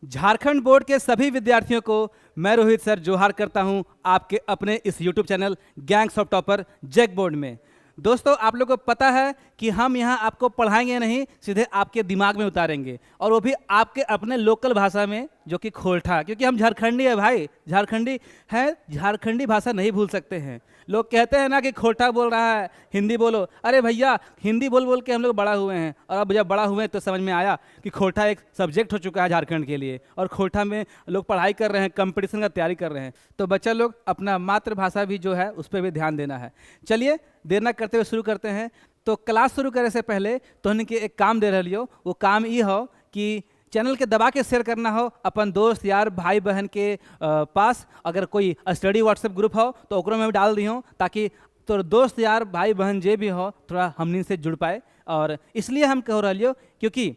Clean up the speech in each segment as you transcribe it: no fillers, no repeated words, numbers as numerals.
Jharkhand board के सभी विद्यार्थियों को मैं रोहित सर जोहार करता हूं आपके अपने इस YouTube channel gangs of topper JAC board में। दोस्तों, आप लोगों को पता है कि हम यहां आपको पढ़ाएंगे नहीं, सीधे आपके दिमाग में उतारेंगे, और वो भी आपके अपने लोकल भाषा में, जो कि खोलठा, क्योंकि हम झारखंडी है भाई, झारखंडी है, झारखंडी भाषा नहीं भूल सकते हैं। लोग कहते हैं ना कि खोलठा बोल रहा है, हिंदी बोलो। अरे भैया, हिंदी बोल बोल के हम लोग बड़ा हुए हैं, और अब जब बड़ा हुए तो समझ में आया कि खोलठा एक सब्जेक्ट हो चुका है झारखंड के लिए, और खोलठा में लोग पढ़ाई कर रहे हैं, कंपटीशन का तैयारी कर रहे हैं। तो बच्चा लोग अपना मातृभाषा भी जो है उस पर भी ध्यान देना है। चलिए देर न करते हुए शुरू करते हैं। तो क्लास शुरू करे से पहले तोहनी के एक काम दे रही हो, वो काम ये हो कि चैनल के दबा के शेयर करना हो अपन दोस्त यार भाई बहन के पास। अगर कोई स्टडी व्हाट्सएप ग्रुप हो तो ओकरो में भी डाल दी हो, ताकि तो दोस्त यार भाई बहन जे भी हो थोड़ा हमनी से जुड़ पाए। और इसलिए हम कह रही हो क्योंकि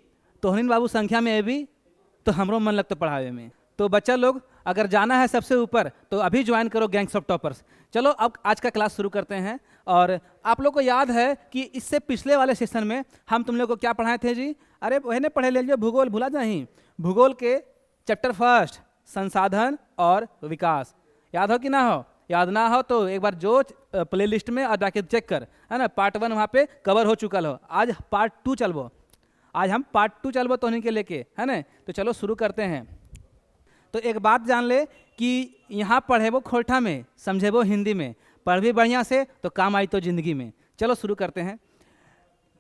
तोहनीन बाबू संख्या में भी तो हमरो मन लगता पढ़ावे में। तो बच्चा लोग अगर जाना है सबसे ऊपर तो अभी ज्वाइन करो गैंग्स ऑफ टॉपर्स। चलो अब आज का क्लास शुरू करते हैं। और आप लोग को याद है कि इससे पिछले वाले सेशन में हम तुम लोग को क्या पढ़ाए थे जी? अरे वही ने पढ़े ले लियो, भूगोल भूला नहीं। भूगोल के चैप्टर फर्स्ट संसाधन और विकास याद हो कि ना हो? याद ना हो तो एक बार जो प्ले लिस्ट में आ जाके चेक कर, है ना। पार्ट 1 वहाँ पे कवर हो चुका हो। आज पार्ट 2 चलबो, आज हम पार्ट 2 चलबो तो के लेके, है ना। तो चलो शुरू करते हैं। तो एक बात जान ले कि यहाँ पढ़ेबो खोलठा में, समझेबो हिंदी में, पढ़ भी बढ़िया से तो काम आई तो जिंदगी में। चलो शुरू करते हैं।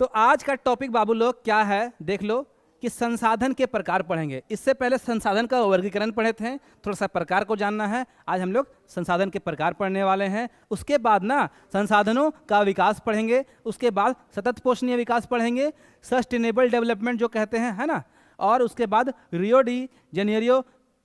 तो आज का टॉपिक बाबू लोग क्या है देख लो कि संसाधन के प्रकार पढ़ेंगे। इससे पहले संसाधन का वर्गीकरण पढ़े थे, थोड़ा सा प्रकार को जानना है। आज हम लोग संसाधन के प्रकार पढ़ने वाले हैं। उसके बाद ना संसाधनों का विकास पढ़ेंगे, उसके बाद सतत पोषणीय विकास पढ़ेंगे, सस्टेनेबल डेवलपमेंट जो कहते हैं, है ना। और उसके बाद रियो डी जेनेरियो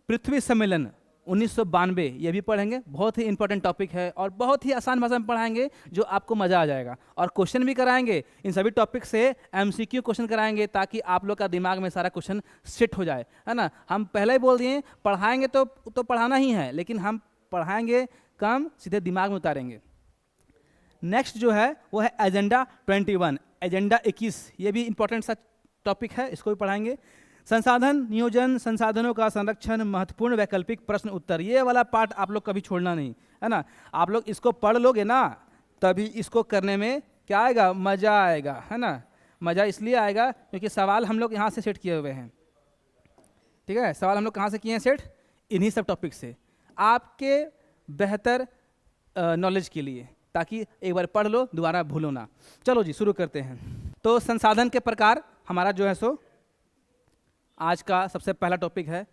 पृथ्वी सम्मेलन 1992 ये भी पढ़ेंगे। बहुत ही इंपॉर्टेंट टॉपिक है और बहुत ही आसान भाषा में पढ़ाएंगे जो आपको मज़ा आ जाएगा। और क्वेश्चन भी कराएंगे, इन सभी टॉपिक से एमसीक्यू क्वेश्चन कराएंगे, ताकि आप लोग का दिमाग में सारा क्वेश्चन सेट हो जाए, है ना। हम पहले ही बोल दिए पढ़ाएंगे तो पढ़ाना ही है, लेकिन हम पढ़ाएंगे कम, सीधे दिमाग में उतारेंगे। नेक्स्ट जो है वो है एजेंडा 21, एजेंडा 21, ये भी इंपॉर्टेंट सा टॉपिक है, इसको भी पढ़ाएंगे। संसाधन नियोजन, संसाधनों का संरक्षण, महत्वपूर्ण वैकल्पिक प्रश्न उत्तर, ये वाला पार्ट आप लोग कभी छोड़ना नहीं, है ना। आप लोग इसको पढ़ लोगे ना तभी इसको करने में क्या आएगा, मज़ा आएगा, है ना। मज़ा इसलिए आएगा क्योंकि सवाल हम लोग यहाँ से सेट किए हुए हैं, ठीक है। सवाल हम लोग कहाँ से किए हैं सेट? इन्हीं सब टॉपिक से, आपके बेहतर नॉलेज के लिए, ताकि एक बार पढ़ लो दोबारा भूलो ना। चलो जी शुरू करते हैं। तो संसाधन के प्रकार हमारा जो है सो आज का सबसे पहला टॉपिक है।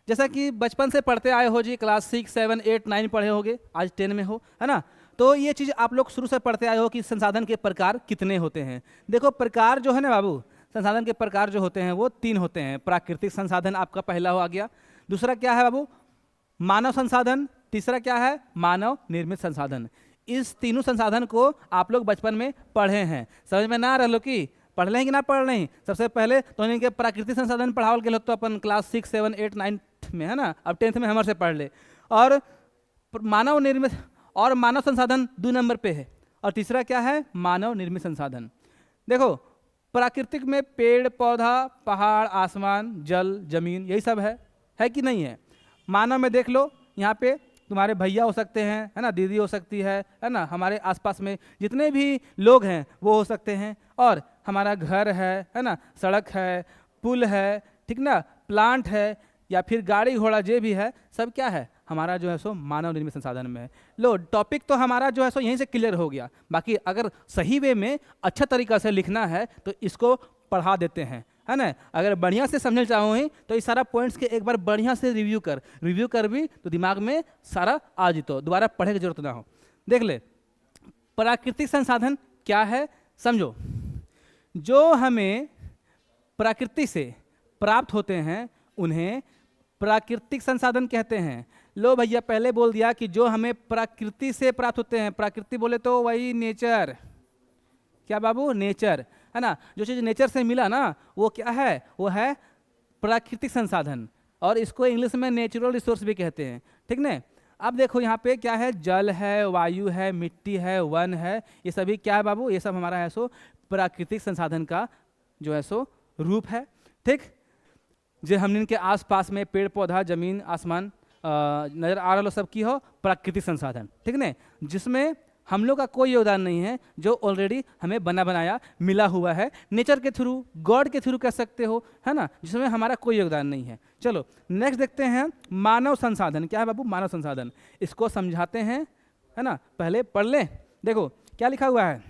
जैसा कि बचपन से पढ़ते आए हो जी, क्लास 6, 7, 8, 9 पढ़े होगे, आज 10 में हो, है ना। तो ये चीज़ आप लोग शुरू से पढ़ते आए हो कि संसाधन के प्रकार कितने होते हैं। देखो प्रकार जो है ना बाबू, संसाधन के प्रकार जो होते हैं वो 3 होते हैं। प्राकृतिक संसाधन आपका पहला हो आ गया, दूसरा क्या है बाबू, मानव संसाधन, तीसरा क्या है, मानव निर्मित संसाधन। इस तीनों संसाधन को आप लोग बचपन में पढ़े हैं। समझ में ना रहो कि पढ़ लें कि ना पढ़ लें? सबसे पहले तो इनके प्राकृतिक संसाधन पढ़ावल के लोग तो अपन क्लास 6, 7, 8, 9 में, है ना। अब 10th में हमारे से पढ़ ले। और मानव निर्मित और मानव संसाधन 2 नंबर पे है, और तीसरा क्या है, मानव निर्मित संसाधन। देखो प्राकृतिक में पेड़ पौधा, पहाड़, आसमान, जल, जमीन, यही सब है कि नहीं है। मानव में देख लो, यहाँ पे तुम्हारे भैया हो सकते हैं, है ना, दीदी हो सकती है ना, हमारे आसपास में जितने भी लोग हैं वो हो सकते हैं। और हमारा घर है ना, सड़क है, पुल है, ठीक ना, प्लांट है, या फिर गाड़ी घोड़ा जे भी है, सब क्या है, हमारा जो है सो मानव निर्मित संसाधन में है। लो टॉपिक तो हमारा जो है सो यहीं से क्लियर हो गया। बाकी अगर सही वे में अच्छा तरीका से लिखना है तो इसको पढ़ा देते हैं, है ना। अगर बढ़िया से समझना चाहो तो इस सारा पॉइंट्स के एक बार बढ़िया से रिव्यू कर भी तो दिमाग में सारा आ जितो, दोबारा पढ़े की जरूरत ना हो। देख ले प्राकृतिक संसाधन क्या है, समझो। जो हमें प्रकृति से प्राप्त होते हैं उन्हें प्राकृतिक संसाधन कहते हैं। लो भैया पहले बोल दिया कि जो हमें प्रकृति से प्राप्त होते हैं, प्रकृति बोले तो वही नेचर, क्या बाबू, नेचर, है ना। जो चीज़ नेचर से मिला ना वो क्या है, वो है प्राकृतिक संसाधन, और इसको इंग्लिश में नेचुरल रिसोर्स भी कहते हैं, ठीक ना। अब देखो यहाँ पे क्या है, जल है, वायु है, मिट्टी है, वन है, ये सभी क्या है बाबू, ये सब हमारा है सो प्राकृतिक संसाधन का जो है सो रूप है, ठीक। जे हमनिन के आसपास में पेड़ पौधा जमीन आसमान नज़र आ रहा सब की हो प्राकृतिक संसाधन, ठीक ने, जिसमें हम लोग का कोई योगदान नहीं है, जो ऑलरेडी हमें बना बनाया मिला हुआ है नेचर के थ्रू, गॉड के थ्रू कह सकते हो, है ना, जिसमें हमारा कोई योगदान नहीं है। चलो नेक्स्ट देखते हैं मानव संसाधन। क्या है बाबू मानव संसाधन, इसको समझाते हैं, है ना, पहले पढ़ लें। देखो क्या लिखा हुआ है,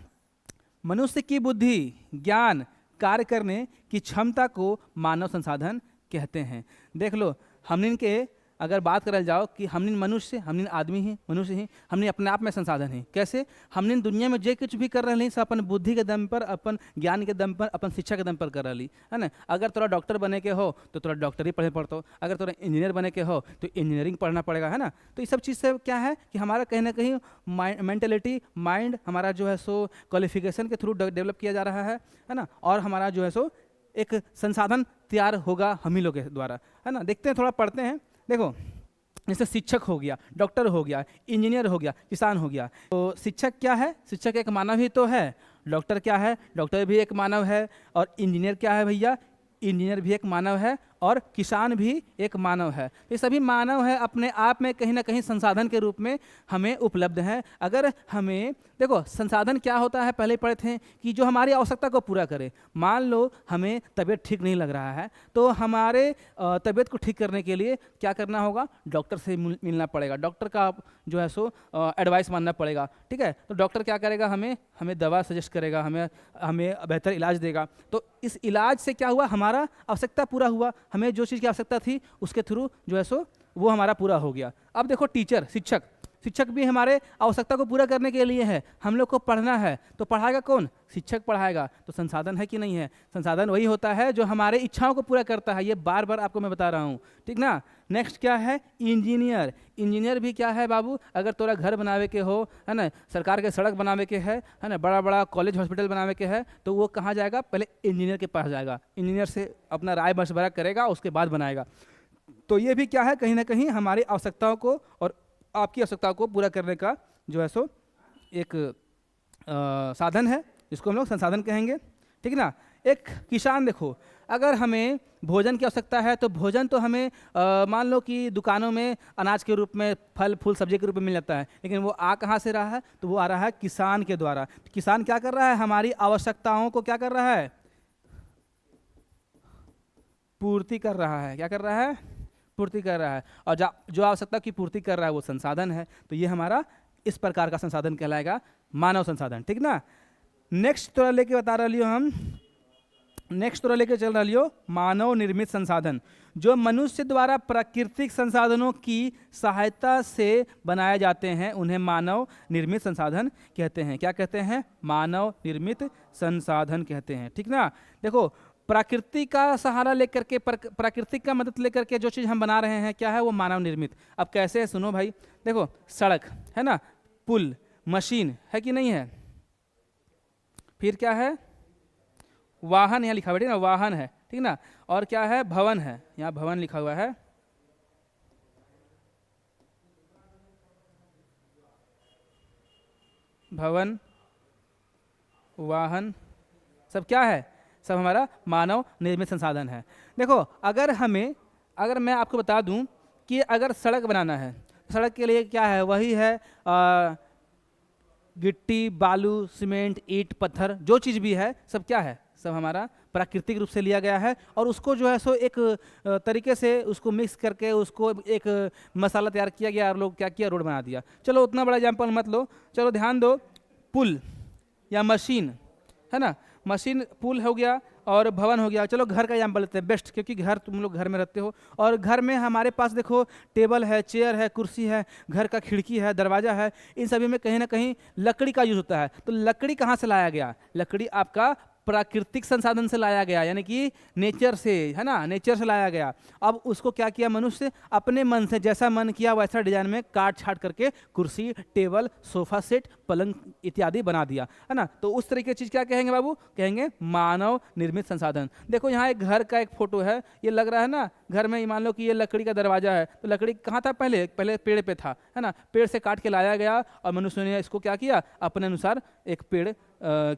मनुष्य की बुद्धि ज्ञान कार्य करने की क्षमता को मानव संसाधन कहते हैं। देख लो हमने के अगर बात करल जाओ कि हमने मनुष्य, हमने आदमी ही, मनुष्य ही, हमने अपने आप में संसाधन है। कैसे हमने दुनिया में जो कुछ भी कर रहे हैं सब अपन बुद्धि के दम पर, अपन ज्ञान के दम पर, अपन शिक्षा के दम पर कर रही है ना। अगर तोरा डॉक्टर बने के हो तो तोरा डॉक्टरी पढ़े पड़ता, अगर तोरा इंजीनियर बने के हो तो इंजीनियरिंग पढ़ना पड़ेगा, है ना। तो ये सब चीज़ से क्या है कि हमारा कहीं ना कहीं मेंटेलिटी, माइंड हमारा जो है सो क्वालिफिकेशन के थ्रू डेवलप किया जा रहा है ना, और हमारा जो है सो एक संसाधन तैयार होगा हम ही लोग के द्वारा, है ना। देखते हैं, थोड़ा पढ़ते हैं। देखो जैसे शिक्षक हो गया, डॉक्टर हो गया, इंजीनियर हो गया, किसान हो गया। तो शिक्षक क्या है, शिक्षक एक मानव ही तो है। डॉक्टर क्या है, डॉक्टर भी एक मानव है। और इंजीनियर क्या है भैया, इंजीनियर भी एक मानव है। और किसान भी एक मानव है। ये सभी मानव है, अपने आप में कहीं ना कहीं संसाधन के रूप में हमें उपलब्ध है। अगर हमें देखो संसाधन क्या होता है, पहले पढ़े थे कि जो हमारी आवश्यकता को पूरा करे। मान लो हमें तबीयत ठीक नहीं लग रहा है, तो हमारे तबीयत को ठीक करने के लिए क्या करना होगा, डॉक्टर से मिलना पड़ेगा, डॉक्टर का जो है सो एडवाइस मानना पड़ेगा, ठीक है। तो डॉक्टर क्या करेगा, हमें दवा सजेस्ट करेगा, हमें बेहतर इलाज देगा। तो इस इलाज से क्या हुआ, हमारा आवश्यकता पूरा हुआ, हमें जो चीज़ की आवश्यकता थी उसके थ्रू जो है सो वो हमारा पूरा हो गया। अब देखो टीचर, शिक्षक भी हमारे आवश्यकता को पूरा करने के लिए है। हम लोग को पढ़ना है तो पढ़ाएगा कौन, शिक्षक पढ़ाएगा। तो संसाधन है कि नहीं है, संसाधन वही होता है जो हमारे इच्छाओं को पूरा करता है। ये बार बार आपको मैं बता रहा हूँ, ठीक ना। नेक्स्ट क्या है, इंजीनियर भी क्या है बाबू, अगर तोरा घर बनावे के हो, है ना, सरकार के सड़क बनावे के है ना, बड़ा बड़ा कॉलेज हॉस्पिटल बनावे के है, तो वो कहाँ जाएगा, पहले इंजीनियर के पास जाएगा, इंजीनियर से अपना राय मशवरा करेगा, उसके बाद बनाएगा। तो ये भी क्या है, कहीं ना कहीं हमारी आवश्यकताओं को और आपकी आवश्यकताओं को पूरा करने का जो है सो एक साधन है, जिसको हम लोग संसाधन कहेंगे, ठीक ना। एक किसान, देखो अगर हमें भोजन की आवश्यकता है तो भोजन तो हमें मान लो कि दुकानों में अनाज के रूप में, फल फूल सब्जी के रूप में मिल जाता है, लेकिन वो आ कहाँ से रहा है, तो वो आ रहा है किसान के द्वारा। किसान क्या कर रहा है, हमारी आवश्यकताओं को क्या कर रहा है, पूर्ति कर रहा है। क्या कर रहा है, पूर्ति कर रहा है। और जो आवश्यकता की पूर्ति कर रहा है वो संसाधन है। तो ये हमारा इस प्रकार का संसाधन कहलाएगा, मानव संसाधन, ठीक ना। नेक्स्ट तोरा लेके बता रही हो हम, नेक्स्ट तोरा लेके चल रही हो मानव निर्मित संसाधन, जो मनुष्य द्वारा प्राकृतिक संसाधनों की सहायता से बनाए जाते हैं, उन्हें मानव निर्मित संसाधन कहते हैं। क्या कहते हैं, मानव निर्मित संसाधन कहते हैं, ठीक ना। देखो प्रकृति का सहारा लेकर के, प्राकृतिक का मदद लेकर के जो चीज़ हम बना रहे हैं क्या है, वो मानव निर्मित। अब कैसे है सुनो भाई, देखो सड़क है ना, पुल, मशीन है कि नहीं है, फिर क्या है, वाहन, यहाँ लिखा हुआ है ना, वाहन है, ठीक ना। और क्या है, भवन है, यहाँ भवन लिखा हुआ है, भवन, वाहन, सब क्या है, सब हमारा मानव निर्मित संसाधन है। देखो अगर मैं आपको बता दूं कि अगर सड़क बनाना है, सड़क के लिए क्या है, वही है गिट्टी, बालू, सीमेंट, ईंट, पत्थर, जो चीज़ भी है सब क्या है, सब हमारा प्राकृतिक रूप से लिया गया है। और उसको जो है सो एक तरीके से उसको मिक्स करके उसको एक मसाला तैयार किया गया और लोग क्या किया, रोड बना दिया। चलो उतना बड़ा एग्जाम्पल मत लो, चलो ध्यान दो, पुल या मशीन है ना, मशीन, पुल हो गया और भवन हो गया। चलो घर का एग्जाम्पल लेते हैं बेस्ट, क्योंकि घर तुम लोग घर में रहते हो और घर में हमारे पास देखो टेबल है, चेयर है, कुर्सी है, घर का खिड़की है, दरवाजा है, इन सभी में कहीं ना कहीं लकड़ी का यूज होता है। तो लकड़ी कहाँ से लाया गया, लकड़ी आपका प्राकृतिक संसाधन से लाया गया, यानी कि नेचर से, है ना, नेचर से लाया गया। अब उसको क्या किया मनुष्य, अपने मन से जैसा मन किया वैसा डिजाइन में काट छाट करके कुर्सी, टेबल, सोफा सेट, पलंग इत्यादि बना दिया, है ना। तो उस तरीके की चीज़ क्या कहेंगे बाबू, कहेंगे मानव निर्मित संसाधन। देखो यहाँ एक घर का एक फोटो है, ये लग रहा है ना घर में, मान लो कि ये लकड़ी का दरवाजा है, तो लकड़ी कहाँ था, पहले पेड़ पे था, है ना, पेड़ से काट के लाया गया और मनुष्य ने इसको क्या किया, अपने अनुसार एक पेड़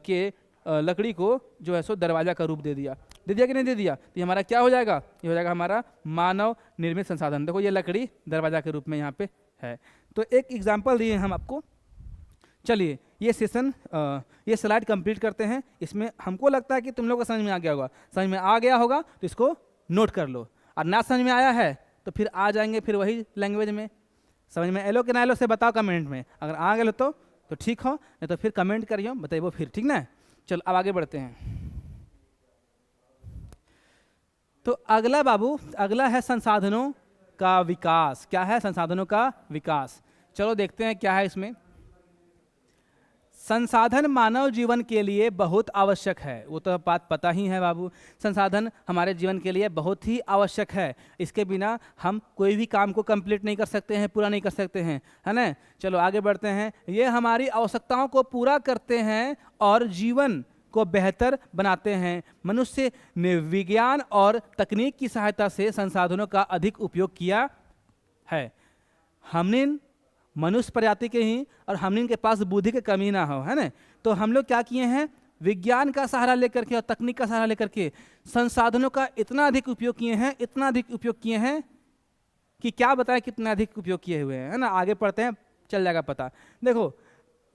के लकड़ी को जो है सो दरवाजा का रूप दे दिया। दे दिया कि नहीं दे दिया, तो ये हमारा क्या हो जाएगा, ये हो जाएगा हमारा मानव निर्मित संसाधन। देखो ये लकड़ी दरवाजा के रूप में यहाँ पे है। तो एक एग्जाम्पल दिए हम आपको। चलिए ये सेशन ये स्लाइड कंप्लीट करते हैं। इसमें हमको लगता है कि तुम लोग को समझ में आ गया होगा। समझ में आ गया होगा तो इसको नोट कर लो, और ना समझ में आया है तो फिर आ जाएंगे फिर वही लैंग्वेज में। समझ में एलो कि ना एलो से बताओ कमेंट में। अगर आ गए तो ठीक हो, नहीं तो फिर कमेंट करियो बताइए फिर, ठीक ना। चलो अब आगे बढ़ते हैं। तो अगला बाबू, अगला है संसाधनों का विकास। क्या है? संसाधनों का विकास। चलो देखते हैं क्या है इसमें। संसाधन मानव जीवन के लिए बहुत आवश्यक है। वो तो बात पता ही है बाबू, संसाधन हमारे जीवन के लिए बहुत ही आवश्यक है। इसके बिना हम कोई भी काम को कंप्लीट नहीं कर सकते हैं, पूरा नहीं कर सकते हैं, है ना। चलो आगे बढ़ते हैं। ये हमारी आवश्यकताओं को पूरा करते हैं और जीवन को बेहतर बनाते हैं। मनुष्य ने विज्ञान और तकनीक की सहायता से संसाधनों का अधिक उपयोग किया है। हमने मनुष्य प्रजाति के ही और हमने के पास बुद्धि की कमी ना हो, है ना, तो हम लोग क्या किए हैं, विज्ञान का सहारा लेकर के और तकनीक का सहारा लेकर के संसाधनों का इतना अधिक उपयोग किए हैं, इतना अधिक उपयोग किए हैं कि क्या बताएं कितना अधिक उपयोग किए हुए हैं, है ना। आगे पढ़ते हैं, चल जाएगा पता। देखो,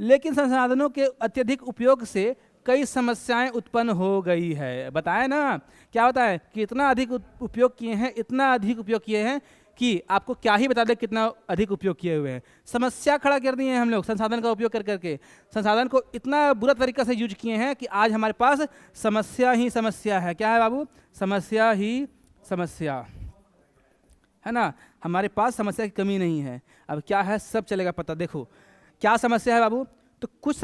लेकिन संसाधनों के अत्यधिक उपयोग से कई समस्याएं उत्पन्न हो गई है। बताए ना, क्या होता है कि इतना अधिक उपयोग किए हैं, इतना अधिक उपयोग किए हैं कि आपको क्या ही बता दें कितना अधिक उपयोग किए हुए हैं। समस्या खड़ा कर दिए हैं हम लोग संसाधन का उपयोग कर करके। संसाधन को इतना बुरा तरीका से यूज किए हैं कि आज हमारे पास समस्या ही समस्या है। क्या है बाबू? समस्या ही समस्या, है ना। हमारे पास समस्या की कमी नहीं है। अब क्या है, सब चलेगा पता। देखो क्या समस्या है बाबू। तो कुछ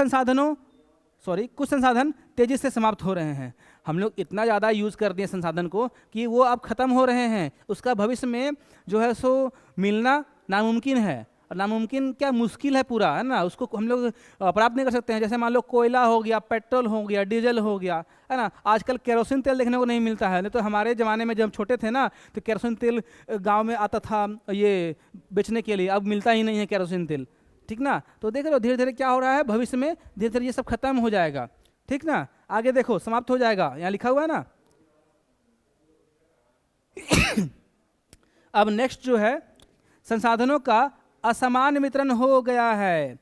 संसाधन तेजी से समाप्त हो रहे हैं। हम लोग इतना ज़्यादा यूज़ कर दिए संसाधन को कि वो अब ख़त्म हो रहे हैं। उसका भविष्य में जो है सो मिलना नामुमकिन है। और नामुमकिन क्या, मुश्किल है पूरा, है ना। उसको हम लोग प्राप्त नहीं कर सकते हैं। जैसे मान लो कोयला हो गया, पेट्रोल हो गया, डीजल हो गया, है ना। आजकल केरोसिन तेल देखने को नहीं मिलता है। नहीं तो हमारे ज़माने में जब हम छोटे थे ना, तो केरोसिन तेल गाँव में आता था ये बेचने के लिए। अब मिलता ही नहीं है केरोसिन तेल, ठीक ना। तो देख रहे हो धीरे धीरे क्या हो रहा है, भविष्य में धीरे धीरे ये सब खत्म हो जाएगा, ठीक ना। आगे देखो, समाप्त हो जाएगा, यहाँ लिखा हुआ है ना। अब नेक्स्ट जो है, संसाधनों का असमान वितरण हो गया है।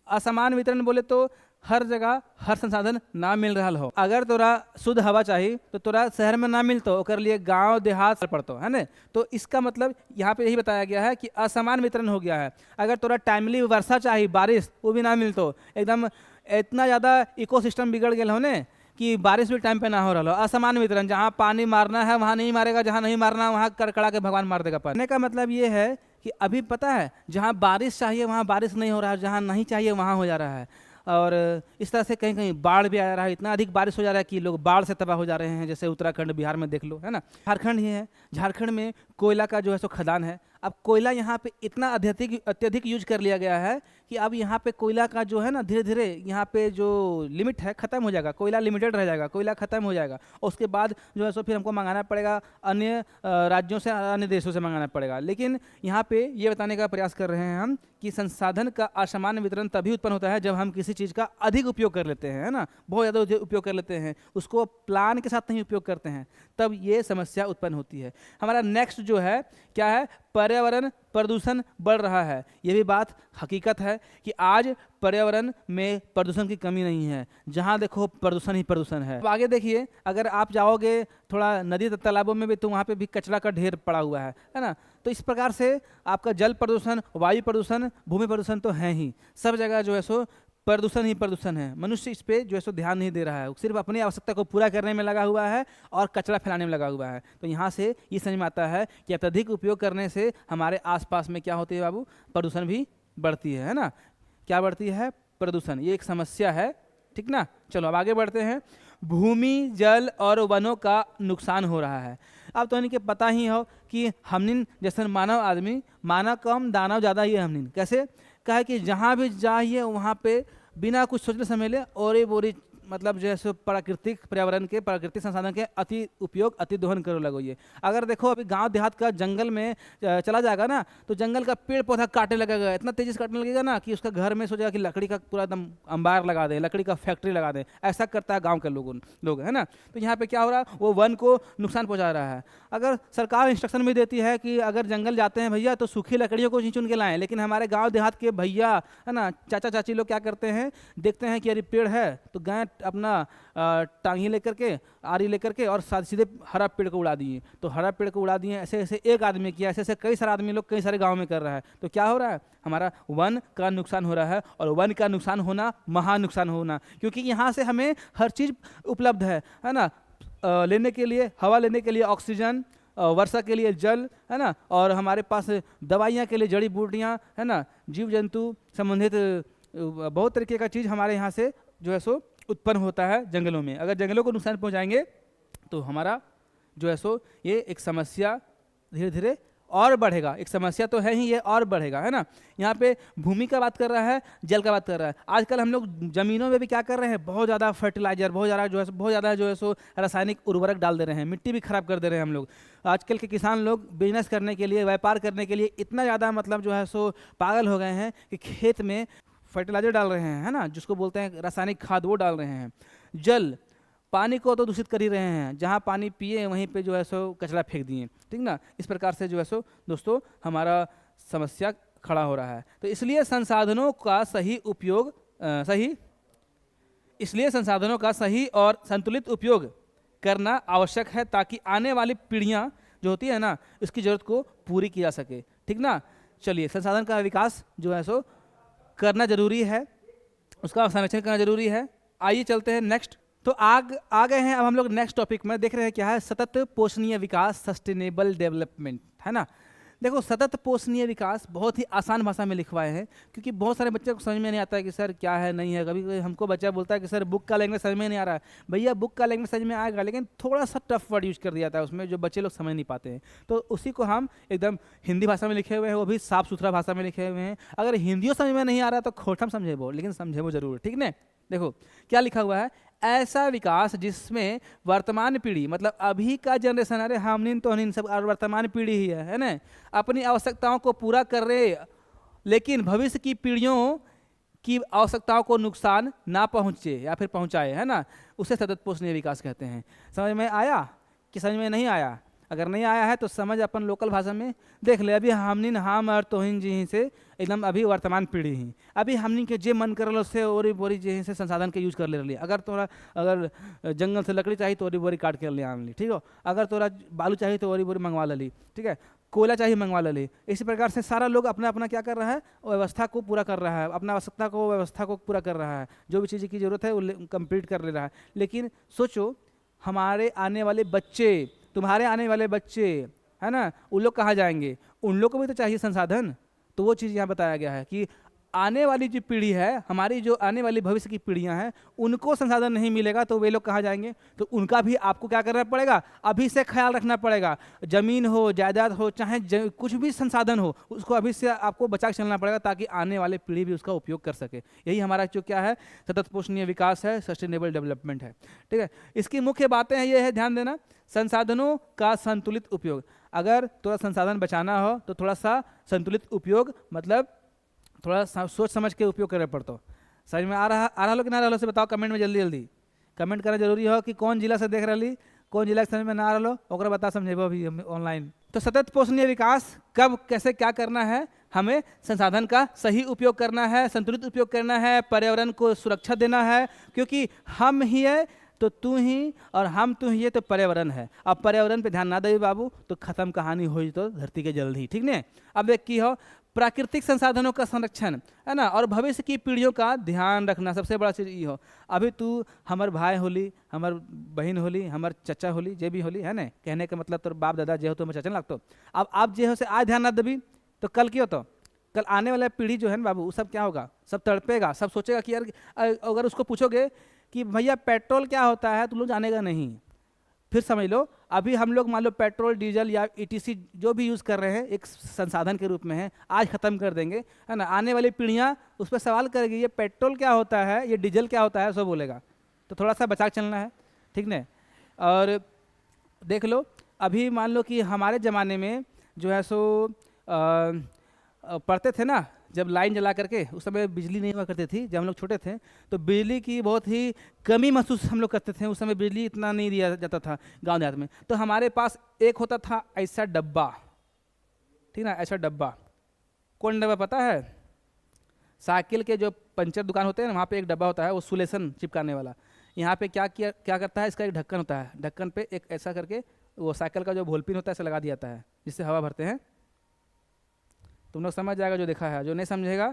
असमान वितरण बोले तो हर जगह हर संसाधन ना मिल रहा हो। अगर तोरा शुद्ध हवा चाहिए तो तोरा शहर में ना मिलतो, ओकर लिए गांव देहात पड़तो, है ना। तो इसका मतलब यहाँ पे यही बताया गया है कि असमान वितरण हो गया है। अगर तोरा टाइमली वर्षा चाहिए, बारिश, वो भी ना मिलतो। एकदम इतना ज़्यादा इकोसिस्टम बिगड़ गया हो ने कि बारिश भी टाइम पे ना हो रहा हो। असमान वितरण, जहाँ पानी मारना है वहाँ नहीं मारेगा, जहाँ नहीं मारना वहाँ कड़कड़ा के भगवान मार देगा। पानी का मतलब ये है कि अभी पता है जहाँ बारिश चाहिए वहाँ बारिश नहीं हो रहा है, जहाँ नहीं चाहिए वहाँ हो जा रहा है। और इस तरह से कहीं कहीं बाढ़ भी आ रहा है। इतना अधिक बारिश हो जा रहा है कि लोग बाढ़ से तबाह हो जा रहे हैं। जैसे उत्तराखंड, बिहार में देख लो, है ना। झारखंड ही है, झारखंड में कोयला का जो है सो खदान है। अब कोयला यहाँ पे इतना अत्यधिक यूज कर लिया गया है कि अब यहाँ पे कोयला का जो है ना धीरे धीरे यहाँ पे जो लिमिट है ख़त्म हो जाएगा। कोयला लिमिटेड रह जाएगा, कोयला ख़त्म हो जाएगा। और उसके बाद जो है सो फिर हमको मंगाना पड़ेगा अन्य राज्यों से, अन्य देशों से मंगाना पड़ेगा। लेकिन यहाँ पे ये बताने का प्रयास कर रहे हैं हम कि संसाधन का असमान वितरण तभी उत्पन्न होता है जब हम किसी चीज़ का अधिक उपयोग कर लेते हैं, है ना। बहुत ज़्यादा उपयोग कर लेते हैं, उसको प्लान के साथ नहीं उपयोग करते हैं, तब ये समस्या उत्पन्न होती है। हमारा नेक्स्ट जो है क्या है, पर्यावरण प्रदूषण बढ़ रहा है। ये भी बात हकीकत है कि आज पर्यावरण में प्रदूषण की कमी नहीं है। जहाँ देखो प्रदूषण ही प्रदूषण है। अब आगे देखिए, अगर आप जाओगे थोड़ा नदी तालाबों में भी तो वहाँ पे भी कचरा का ढेर पड़ा हुआ है ना। तो इस प्रकार से आपका जल प्रदूषण, वायु प्रदूषण, भूमि प्रदूषण तो है ही। सब जगह जो है सो प्रदूषण ही प्रदूषण है। मनुष्य इस पे जो है सो ध्यान नहीं दे रहा है, सिर्फ अपनी आवश्यकता को पूरा करने में लगा हुआ है और कचरा फैलाने में लगा हुआ है। तो यहाँ से ये समझ में आता है कि अत्यधिक उपयोग करने से हमारे आसपास में क्या होती है बाबू, प्रदूषण भी बढ़ती है ना। क्या बढ़ती है? प्रदूषण। ये एक समस्या है, ठीक ना। चलो अब आगे बढ़ते हैं। भूमि, जल और वनों का नुकसान हो रहा है। अब तो इनके पता ही हो कि हमनिन जैसे मानव आदमी, मानव कम दानव ज़्यादा ही है। हमनिन कैसे कहा कि जहाँ भी जाइए वहाँ पे बिना कुछ सोचने समझ ले और ये बोरी मतलब जो है सो प्राकृतिक पर्यावरण के प्राकृतिक संसाधन के अति उपयोग अति दोहन करे लगोइए। अगर देखो अभी गांव देहात का जंगल में चला जाएगा ना, तो जंगल का पेड़ पौधा काटने लगेगा, इतना तेजी से काटने लगेगा ना कि उसका घर में सोचेगा कि लकड़ी का पूरा एकदम अंबार लगा दे, लकड़ी का फैक्ट्री लगा दे। ऐसा करता है गाँव के लोग है ना। तो यहाँ पे क्या हो रहा है, वो वन को नुकसान पहुँचा रहा है। अगर सरकार इंस्ट्रक्शन भी देती है कि अगर जंगल जाते हैं भैया तो सूखी लकड़ियों को चुन के लाएं, लेकिन हमारे गाँव देहात के भैया है ना, चाचा चाची लोग क्या करते हैं, देखते हैं कि अरे पेड़ है तो गए अपना टांगी लेकर के, आरी लेकर के और सीधे हरा पेड़ को उड़ा दिए। तो हरा पेड़ को उड़ा दिए, ऐसे ऐसे एक आदमी किया, ऐसे ऐसे कई सारे आदमी लोग कई सारे गांव में कर रहा है। तो क्या हो रहा है, हमारा वन का नुकसान हो रहा है। और वन का नुकसान होना महान नुकसान होना, क्योंकि यहाँ से हमें हर चीज़ उपलब्ध है ना, लेने के लिए हवा, लेने के लिए ऑक्सीजन, वर्षा के लिए जल, है ना, और हमारे पास दवाइयाँ के लिए जड़ी बूटियाँ, है ना, जीव जंतु संबंधित बहुत तरीके का चीज़ हमारे यहाँ से जो है सो उत्पन्न होता है जंगलों में। अगर जंगलों को नुकसान पहुँचाएंगे तो हमारा जो है सो ये एक समस्या धीरे धीरे और बढ़ेगा। एक समस्या तो है ही, ये और बढ़ेगा, है ना। यहाँ पे भूमि का बात कर रहा है, जल का बात कर रहा है। आजकल हम लोग जमीनों में भी क्या कर रहे हैं, बहुत ज़्यादा फर्टिलाइजर, बहुत ज़्यादा जो है सो रासायनिक उर्वरक डाल दे रहे हैं, मिट्टी भी खराब कर दे रहे हैं हम लोग। आजकल के किसान लोग बिजनेस करने के लिए, व्यापार करने के लिए इतना ज़्यादा मतलब जो है सो पागल हो गए हैं कि खेत में फर्टिलाइजर डाल रहे हैं, है ना, जिसको बोलते हैं रासायनिक खाद, वो डाल रहे हैं। जल, पानी को तो दूषित कर ही रहे हैं, जहाँ पानी पिए वहीं पे जो है सो कचरा फेंक दिए, ठीक ना। इस प्रकार से जो है सो दोस्तों हमारा समस्या खड़ा हो रहा है। तो इसलिए संसाधनों का सही उपयोग इसलिए संसाधनों का सही और संतुलित उपयोग करना आवश्यक है, ताकि आने वाली पीढ़ियाँ जो होती है ना, इसकी ज़रूरत को पूरी की जा सके, ठीक ना। चलिए, संसाधन का विकास जो है सो करना जरूरी है, उसका संरक्षण करना जरूरी है। आइए चलते हैं नेक्स्ट। तो आ गए हैं अब हम लोग नेक्स्ट टॉपिक में, देख रहे हैं क्या है, सतत पोषणीय विकास, सस्टेनेबल डेवलपमेंट, है ना। देखो, सतत पोषणीय विकास बहुत ही आसान भाषा में लिखवाए हैं, क्योंकि बहुत सारे बच्चे को समझ में नहीं आता है कि सर क्या है, नहीं है। कभी कभी हमको बच्चा बोलता है कि सर बुक का लैंग्वेज समझ में नहीं आ रहा है। भैया बुक का लैंग्वेज समझ में आएगा, लेकिन थोड़ा सा टफ वर्ड यूज कर दिया जाता है उसमें, जो बच्चे लोग समझ नहीं पाते हैं। तो उसी को हम एकदम हिंदी भाषा में लिखे हुए हैं, वो भी साफ सुथरा भाषा में लिखे हुए हैं। अगर हिंदियों समझ में नहीं आ रहा तो खोटम समझे वो, लेकिन समझे वो जरूर, ठीक ना। देखो क्या लिखा हुआ है, ऐसा विकास जिसमें वर्तमान पीढ़ी, मतलब अभी का जनरेशन, अरे हमनिन तो हनिन सब वर्तमान पीढ़ी ही है ना, अपनी आवश्यकताओं को पूरा कर रहे, लेकिन भविष्य की पीढ़ियों की आवश्यकताओं को नुकसान ना पहुंचे या फिर पहुंचाए, है ना, उसे सतत पोषणीय विकास कहते हैं। समझ में आया कि समझ में नहीं आया? अगर नहीं आया है तो समझ अपन लोकल भाषा में देख ले। अभी हमनिन हम और तोहिन जी से एकदम अभी वर्तमान पीढ़ी ही, अभी हमनी के जे मन कर से ओरी बोरी जे से संसाधन के यूज कर ले रही। अगर जंगल से लकड़ी चाहिए तो ओरी बोरी काट के ले आन ली, ठीक हो। अगर तोरा बालू चाहिए तो ओरी बोरी मंगवा ली, ठीक है। कोयला चाहिए मंगवा ली। इसी प्रकार से सारा लोग अपना अपना क्या कर रहा है, व्यवस्था को पूरा कर रहा है, अपना आवश्यकता को व्यवस्था को पूरा कर रहा है, जो भी चीज़ की जरूरत है वो कंप्लीट कर ले रहा है। लेकिन सोचो, हमारे आने वाले बच्चे, तुम्हारे आने वाले बच्चे, है ना, उन लोग कहाँ जाएंगे? उन लोग को भी तो चाहिए संसाधन। तो वो चीज़ यहाँ बताया गया है कि आने वाली जो पीढ़ी है, हमारी जो आने वाली भविष्य की पीढ़ियाँ हैं, उनको संसाधन नहीं मिलेगा तो वे लोग कहाँ जाएंगे? तो उनका भी आपको क्या करना पड़ेगा, अभी से ख्याल रखना पड़ेगा। ज़मीन हो, जायदाद हो, चाहे कुछ भी संसाधन हो, उसको अभी से आपको बचा के चलना पड़ेगा, ताकि आने वाली पीढ़ी भी उसका उपयोग कर सके। यही हमारा जो क्या है, सतत पोषणीय विकास है, सस्टेनेबल डेवलपमेंट है, ठीक है। इसकी मुख्य बातें हैं, ये है, ध्यान देना, संसाधनों का संतुलित उपयोग। अगर थोड़ा संसाधन बचाना हो तो थोड़ा सा संतुलित उपयोग, मतलब थोड़ा सोच समझ के उपयोग करना पड़ता हो। समझ में आ रहा लो कि ना रहा से बताओ कमेंट में, जल्दी जल्दी कमेंट करना जरूरी हो कि कौन जिला से देख रही, कौन जिला समझ में ना आ रहा ओकरा बता, समझेबो अभी ऑनलाइन। तो सतत पोषणीय विकास कब कैसे क्या करना है, हमें संसाधन का सही उपयोग करना है, संतुलित उपयोग करना है, पर्यावरण को सुरक्षा देना है, क्योंकि हम ही है तो तू ही और हम तू ही है तो पर्यावरण है। अब पर्यावरण पे ध्यान ना दे बाबू तो खत्म कहानी हो तो धरती के जल्द ही, ठीक ने। अब एक की हो प्राकृतिक संसाधनों का संरक्षण, है ना, और भविष्य की पीढ़ियों का ध्यान रखना, सबसे बड़ा चीज़ ये हो। अभी तू हमार भाई होली, हमार बहन होली, हमार चचा होली, जे भी होली, है ना, कहने का मतलब तोर बाप दादा जे हो तो मैं चचा लगता। अब आप जे हो से आज ध्यान ना देवी तो कल की हो, तो कल आने वाला पीढ़ी जो है ना बाबू, वो सब क्या होगा, सब तड़पेगा, सब सोचेगा कि यार, अगर उसको पूछोगे कि भैया पेट्रोल क्या होता है, तो लोग जानेगा नहीं। फिर समझ लो, अभी हम लोग मान लो पेट्रोल, डीजल या ईटीसी जो भी यूज़ कर रहे हैं, एक संसाधन के रूप में है, आज ख़त्म कर देंगे, है ना। आने वाली पीढ़ियाँ उस पर सवाल करेगी, ये पेट्रोल क्या होता है, ये डीजल क्या होता है, सब बोलेगा। तो थोड़ा सा बचा के चलना है, ठीक ना। और देख लो, अभी मान लो कि हमारे ज़माने में जो है सो पढ़ते थे ना, जब लाइन जला करके, उस समय बिजली नहीं हुआ करती थी जब हम लोग छोटे थे, तो बिजली की बहुत ही कमी महसूस हम लोग करते थे। उस समय बिजली इतना नहीं दिया जाता था गांव देहात में। तो हमारे पास एक होता था ऐसा डब्बा, ठीक ना, ऐसा डब्बा। कौन डब्बा पता है? साइकिल के जो पंचर दुकान होते हैं ना, वहाँ पे एक डब्बा होता है, वो सुलेशन चिपकाने वाला। यहाँ पे क्या करता है, इसका एक ढक्कन होता है, ढक्कन पे एक ऐसा करके वो साइकिल का जो भोलपिन होता है ऐसा लगा दिया जाता है, जिससे हवा भरते हैं। तुम लोग समझ जाएगा जो देखा है, जो नहीं समझेगा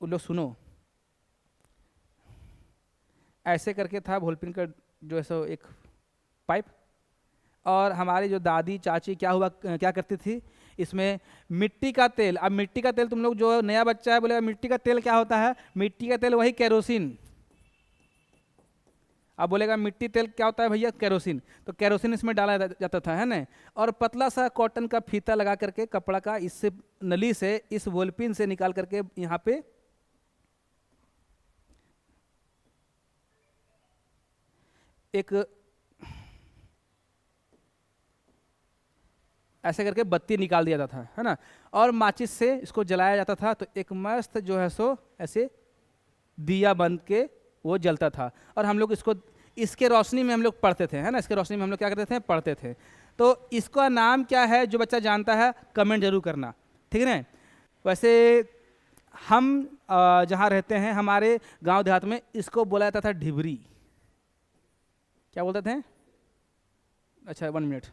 उन लोग सुनो। ऐसे करके था भोलपिन का जो है सो एक पाइप। और हमारी जो दादी चाची क्या करती थी, इसमें मिट्टी का तेल। अब मिट्टी का तेल, तुम लोग जो नया बच्चा है बोलेगा मिट्टी का तेल क्या होता है? मिट्टी का तेल वही केरोसिन। अब बोलेगा मिट्टी तेल क्या होता है भैया? केरोसिन। तो केरोसिन इसमें डाला जाता था, है ना। और पतला सा कॉटन का फीता लगा करके कपड़ा का, इससे नली से, इस वोल्पिन से निकाल करके यहाँ पे एक ऐसे करके बत्ती निकाल दिया जाता था, है ना। और माचिस से इसको जलाया जाता था, तो एक मस्त जो है सो ऐसे दिया बन के वो जलता था। और हम लोग इसके रोशनी में हम लोग पढ़ते थे, है ना। इसके रोशनी में हम लोग क्या करते थे? पढ़ते थे। तो इसका नाम क्या है? जो बच्चा जानता है कमेंट जरूर करना, ठीक है ना। वैसे हम जहाँ रहते हैं, हमारे गांव देहात में इसको बोला जाता था ढिबरी। क्या बोलते थे? अच्छा 1 मिनट।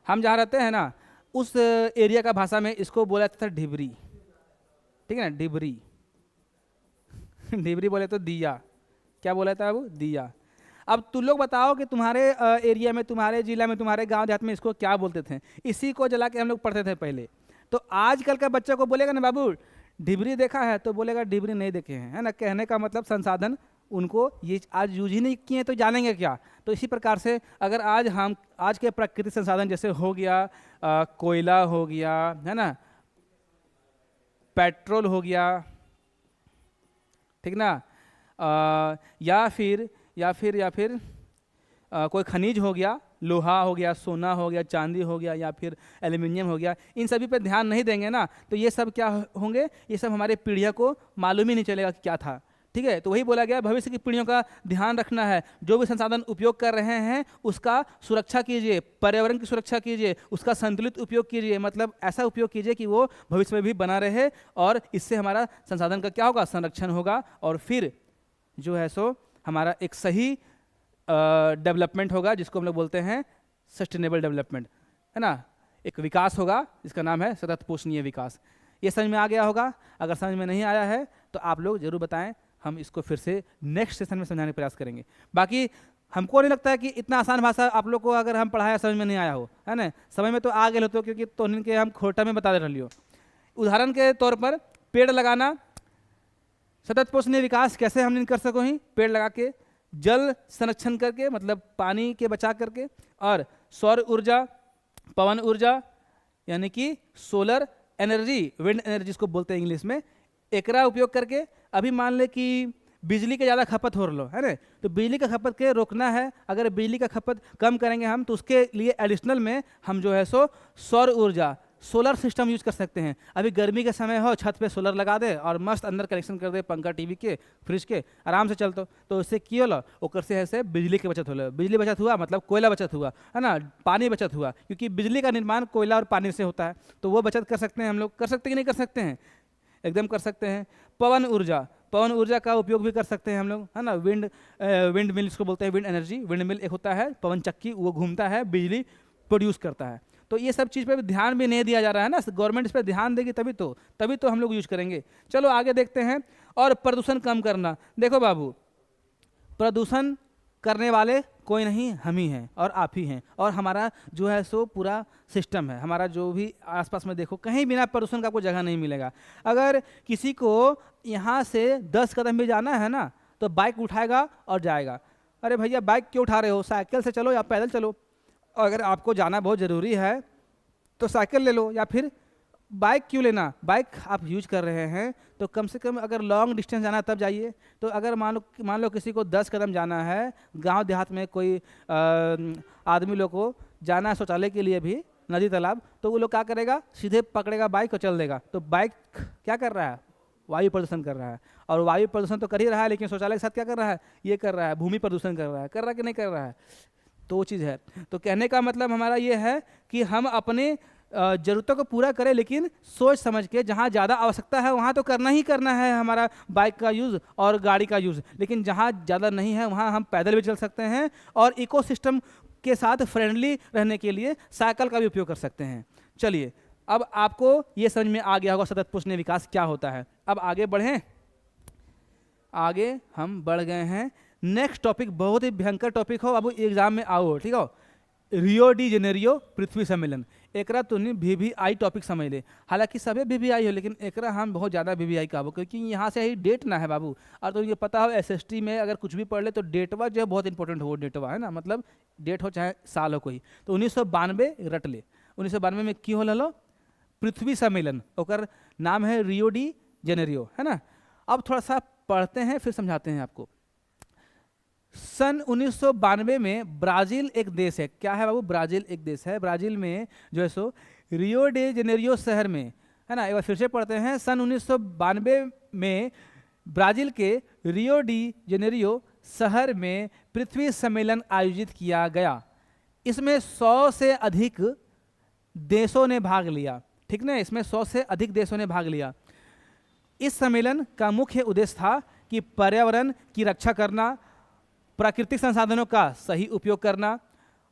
हम जहाँ रहते हैं ना, उस एरिया का भाषा में इसको बोला जाता था ढिबरी, ठीक है ना, ढिबरी। ढिबरी बोले तो दिया। क्या बोला था वो? दिया। अब तुम लोग बताओ कि तुम्हारे एरिया में, तुम्हारे जिला में, तुम्हारे गांव देहात में इसको क्या बोलते थे? इसी को जला के हम लोग पढ़ते थे पहले। तो आजकल का बच्चा को बोलेगा ना बाबू ढिबरी देखा है, तो बोलेगा ढिबरी नहीं देखे हैं, है ना। कहने का मतलब संसाधन उनको ये आज यूज ही नहीं किए तो जानेंगे क्या। तो इसी प्रकार से अगर आज के प्राकृतिक संसाधन जैसे हो गया, कोयला हो गया, है ना, पेट्रोल हो गया, ठीक ना, या फिर कोई खनिज हो गया, लोहा हो गया, सोना हो गया, चांदी हो गया, या फिर एल्युमिनियम हो गया, इन सभी पे ध्यान नहीं देंगे ना, तो ये सब क्या होंगे? ये सब हमारे पीढ़ियों को मालूम ही नहीं चलेगा कि क्या था, ठीक है। तो वही बोला गया, भविष्य की पीढ़ियों का ध्यान रखना है। जो भी संसाधन उपयोग कर रहे हैं उसका सुरक्षा कीजिए, पर्यावरण की सुरक्षा कीजिए, उसका संतुलित उपयोग कीजिए। मतलब ऐसा उपयोग कीजिए कि वो भविष्य में भी बना रहे, और इससे हमारा संसाधन का क्या होगा? संरक्षण होगा। और फिर जो है सो हमारा एक सही डेवलपमेंट होगा, जिसको हम लोग बोलते हैं सस्टेनेबल डेवलपमेंट, है ना। एक विकास होगा जिसका नाम है सतत पोषणीय विकास। ये समझ में आ गया होगा। अगर समझ में नहीं आया है तो आप लोग जरूर बताएं, हम इसको फिर से नेक्स्ट सेशन में समझाने का प्रयास करेंगे। बाकी हमको नहीं लगता है कि इतना आसान भाषा आप लोग को अगर हम पढ़ाया समझ में नहीं आया हो, है ना। समझ में तो आ गए हो, क्योंकि तो के हम खोटा में बता दे रही हो। उदाहरण के तौर पर पेड़ लगाना, सतत पोषणीय विकास कैसे हम कर सको ही? पेड़ लगा के, जल संरक्षण करके, मतलब पानी के बचा करके, और सौर ऊर्जा, पवन ऊर्जा यानी कि सोलर एनर्जी, विंड एनर्जी जिसको बोलते हैं इंग्लिश में, एकरा उपयोग करके। अभी मान ले कि बिजली के ज़्यादा खपत हो रहा है ना, तो बिजली का खपत के रोकना है। अगर बिजली का खपत कम करेंगे हम, तो उसके लिए एडिशनल में हम जो है सो सौर ऊर्जा, सोलर सिस्टम यूज कर सकते हैं। अभी गर्मी के समय हो, छत पे सोलर लगा दे और मस्त अंदर कनेक्शन कर दे, पंखा, टीवी के, फ्रिज के, आराम से चलतो। तो उससे क्यों लो, ओकर से ऐसे बिजली की बचत हो। बिजली बचत हुआ मतलब कोयला बचत हुआ, है ना, पानी बचत हुआ, क्योंकि बिजली का निर्माण कोयला और पानी से होता है। तो वो बचत कर सकते हैं हम लोग। कर सकते कि नहीं कर सकते हैं? एकदम कर सकते हैं। पवन ऊर्जा का उपयोग भी कर सकते हैं हम लोग, है ना। विंड मिल इसको बोलते हैं, विंड एनर्जी। विंड मिल एक होता है पवन चक्की, वो घूमता है, बिजली प्रोड्यूस करता है। तो ये सब चीज़ पे भी ध्यान भी नहीं दिया जा रहा है ना। गवर्नमेंट इस पर ध्यान देगी तभी तो हम लोग यूज करेंगे। चलो आगे देखते हैं। और प्रदूषण कम करना। देखो बाबू, प्रदूषण करने वाले कोई नहीं, हम ही हैं और आप ही हैं। और हमारा जो है सो पूरा सिस्टम है, हमारा जो भी आसपास में देखो, कहीं बिना प्रदूषण का कोई जगह नहीं मिलेगा। अगर किसी को यहाँ से 10 कदम भी जाना है ना, तो बाइक उठाएगा और जाएगा। अरे भैया बाइक क्यों उठा रहे हो? साइकिल से चलो या पैदल चलो। अगर आपको जाना बहुत ज़रूरी है तो साइकिल ले लो, या फिर बाइक क्यों लेना, बाइक आप यूज कर रहे हैं तो कम से कम अगर लॉन्ग डिस्टेंस जाना है तब जाइए। तो अगर मान लो किसी को 10 कदम जाना है, गांव देहात में कोई आदमी लोग को जाना है शौचालय के लिए भी, नदी तालाब, तो वो लोग क्या करेगा, सीधे पकड़ेगा बाइक और चल देगा। तो बाइक क्या कर रहा है, वायु प्रदूषण कर रहा है। और वायु प्रदूषण तो कर ही रहा है, लेकिन शौचालय के साथ क्या कर रहा है, ये कर रहा है, भूमि प्रदूषण कर रहा है कि नहीं कर रहा है। तो वो चीज़ है। तो कहने का मतलब हमारा ये है कि हम अपने ज़रूरतों को पूरा करें, लेकिन सोच समझ के, जहाँ ज़्यादा आवश्यकता है वहाँ तो करना ही करना है हमारा बाइक का यूज़ और गाड़ी का यूज़, लेकिन जहाँ ज़्यादा नहीं है वहाँ हम पैदल भी चल सकते हैं और इकोसिस्टम के साथ फ्रेंडली रहने के लिए साइकिल का भी उपयोग कर सकते हैं। चलिए, अब आपको ये समझ में आ गया होगा सतत पोषणीय विकास क्या होता है। अब आगे बढ़ें, आगे हम बढ़ गए हैं। नेक्स्ट टॉपिक बहुत ही भयंकर टॉपिक हो, अब एग्जाम में आओ, ठीक हो। रियो डी जेनेरियो पृथ्वी सम्मेलन, एकरा तुमने VVI टॉपिक समझ ले। हालांकि सभी VVI हो, लेकिन एकरा हम बहुत ज़्यादा VVI का हो, क्योंकि यहाँ से ही डेट ना है बाबू। और तो ये पता हो SST में अगर कुछ भी पढ़ ले तो डेटवा जो है बहुत इंपॉर्टेंट हो, डेटवा है ना, मतलब डेट हो चाहे साल हो कोई। तो 1992 रट ले। 1992 में क्यों होलो पृथ्वी सम्मेलन, ओकर नाम है रियो डी जेनेरियो, है ना। अब थोड़ा सा पढ़ते हैं फिर समझाते हैं आपको। सन 1992 में ब्राज़ील एक देश है, क्या है बाबू, ब्राज़ील एक देश है। ब्राज़ील में जो है सो रियो डे जेनेरियो शहर में, है ना, एक बार फिर से पढ़ते हैं। सन 1992 में ब्राज़ील के रियो डी जेनेरियो शहर में पृथ्वी सम्मेलन आयोजित किया गया। इसमें 100 से अधिक देशों ने भाग लिया, ठीक ना, इसमें 100 से अधिक देशों ने भाग लिया। इस सम्मेलन का मुख्य उद्देश्य था कि पर्यावरण की रक्षा करना, प्राकृतिक संसाधनों का सही उपयोग करना